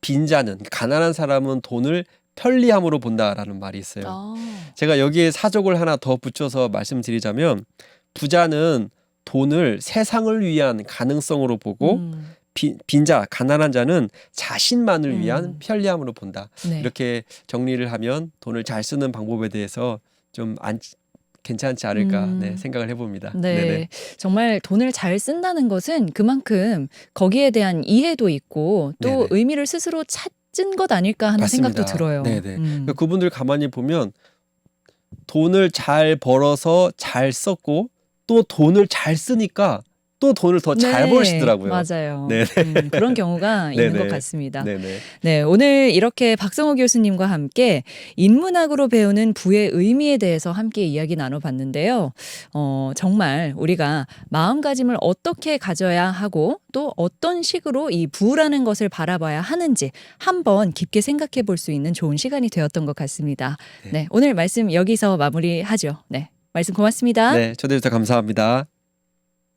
빈자는 가난한 사람은 돈을 편리함으로 본다라는 말이 있어요. 제가 여기에 사족을 하나 더 붙여서 말씀드리자면 부자는 돈을 세상을 위한 가능성으로 보고 빈자, 가난한 자는 자신만을 위한 편리함으로 본다. 네. 이렇게 정리를 하면 돈을 잘 쓰는 방법에 대해서 좀 괜찮지 않을까 네, 생각을 해봅니다. 네. 네네. 정말 돈을 잘 쓴다는 것은 그만큼 거기에 대한 이해도 있고 또 네네. 의미를 스스로 찾은 것 아닐까 하는 맞습니다. 생각도 들어요. 네네. 그러니까 그분들 가만히 보면 돈을 잘 벌어서 잘 썼고 또 돈을 잘 쓰니까 또 돈을 더 잘 네, 버시더라고요. 맞아요. 네네. 그런 경우가 있는 네네. 것 같습니다. 네네. 네, 오늘 이렇게 박성호 교수님과 함께 인문학으로 배우는 부의 의미에 대해서 함께 이야기 나눠봤는데요. 정말 우리가 마음가짐을 어떻게 가져야 하고 또 어떤 식으로 이 부라는 것을 바라봐야 하는지 한번 깊게 생각해 볼 수 있는 좋은 시간이 되었던 것 같습니다. 네, 오늘 말씀 여기서 마무리하죠. 네, 말씀 고맙습니다. 네, 초대해 주셔서 감사합니다.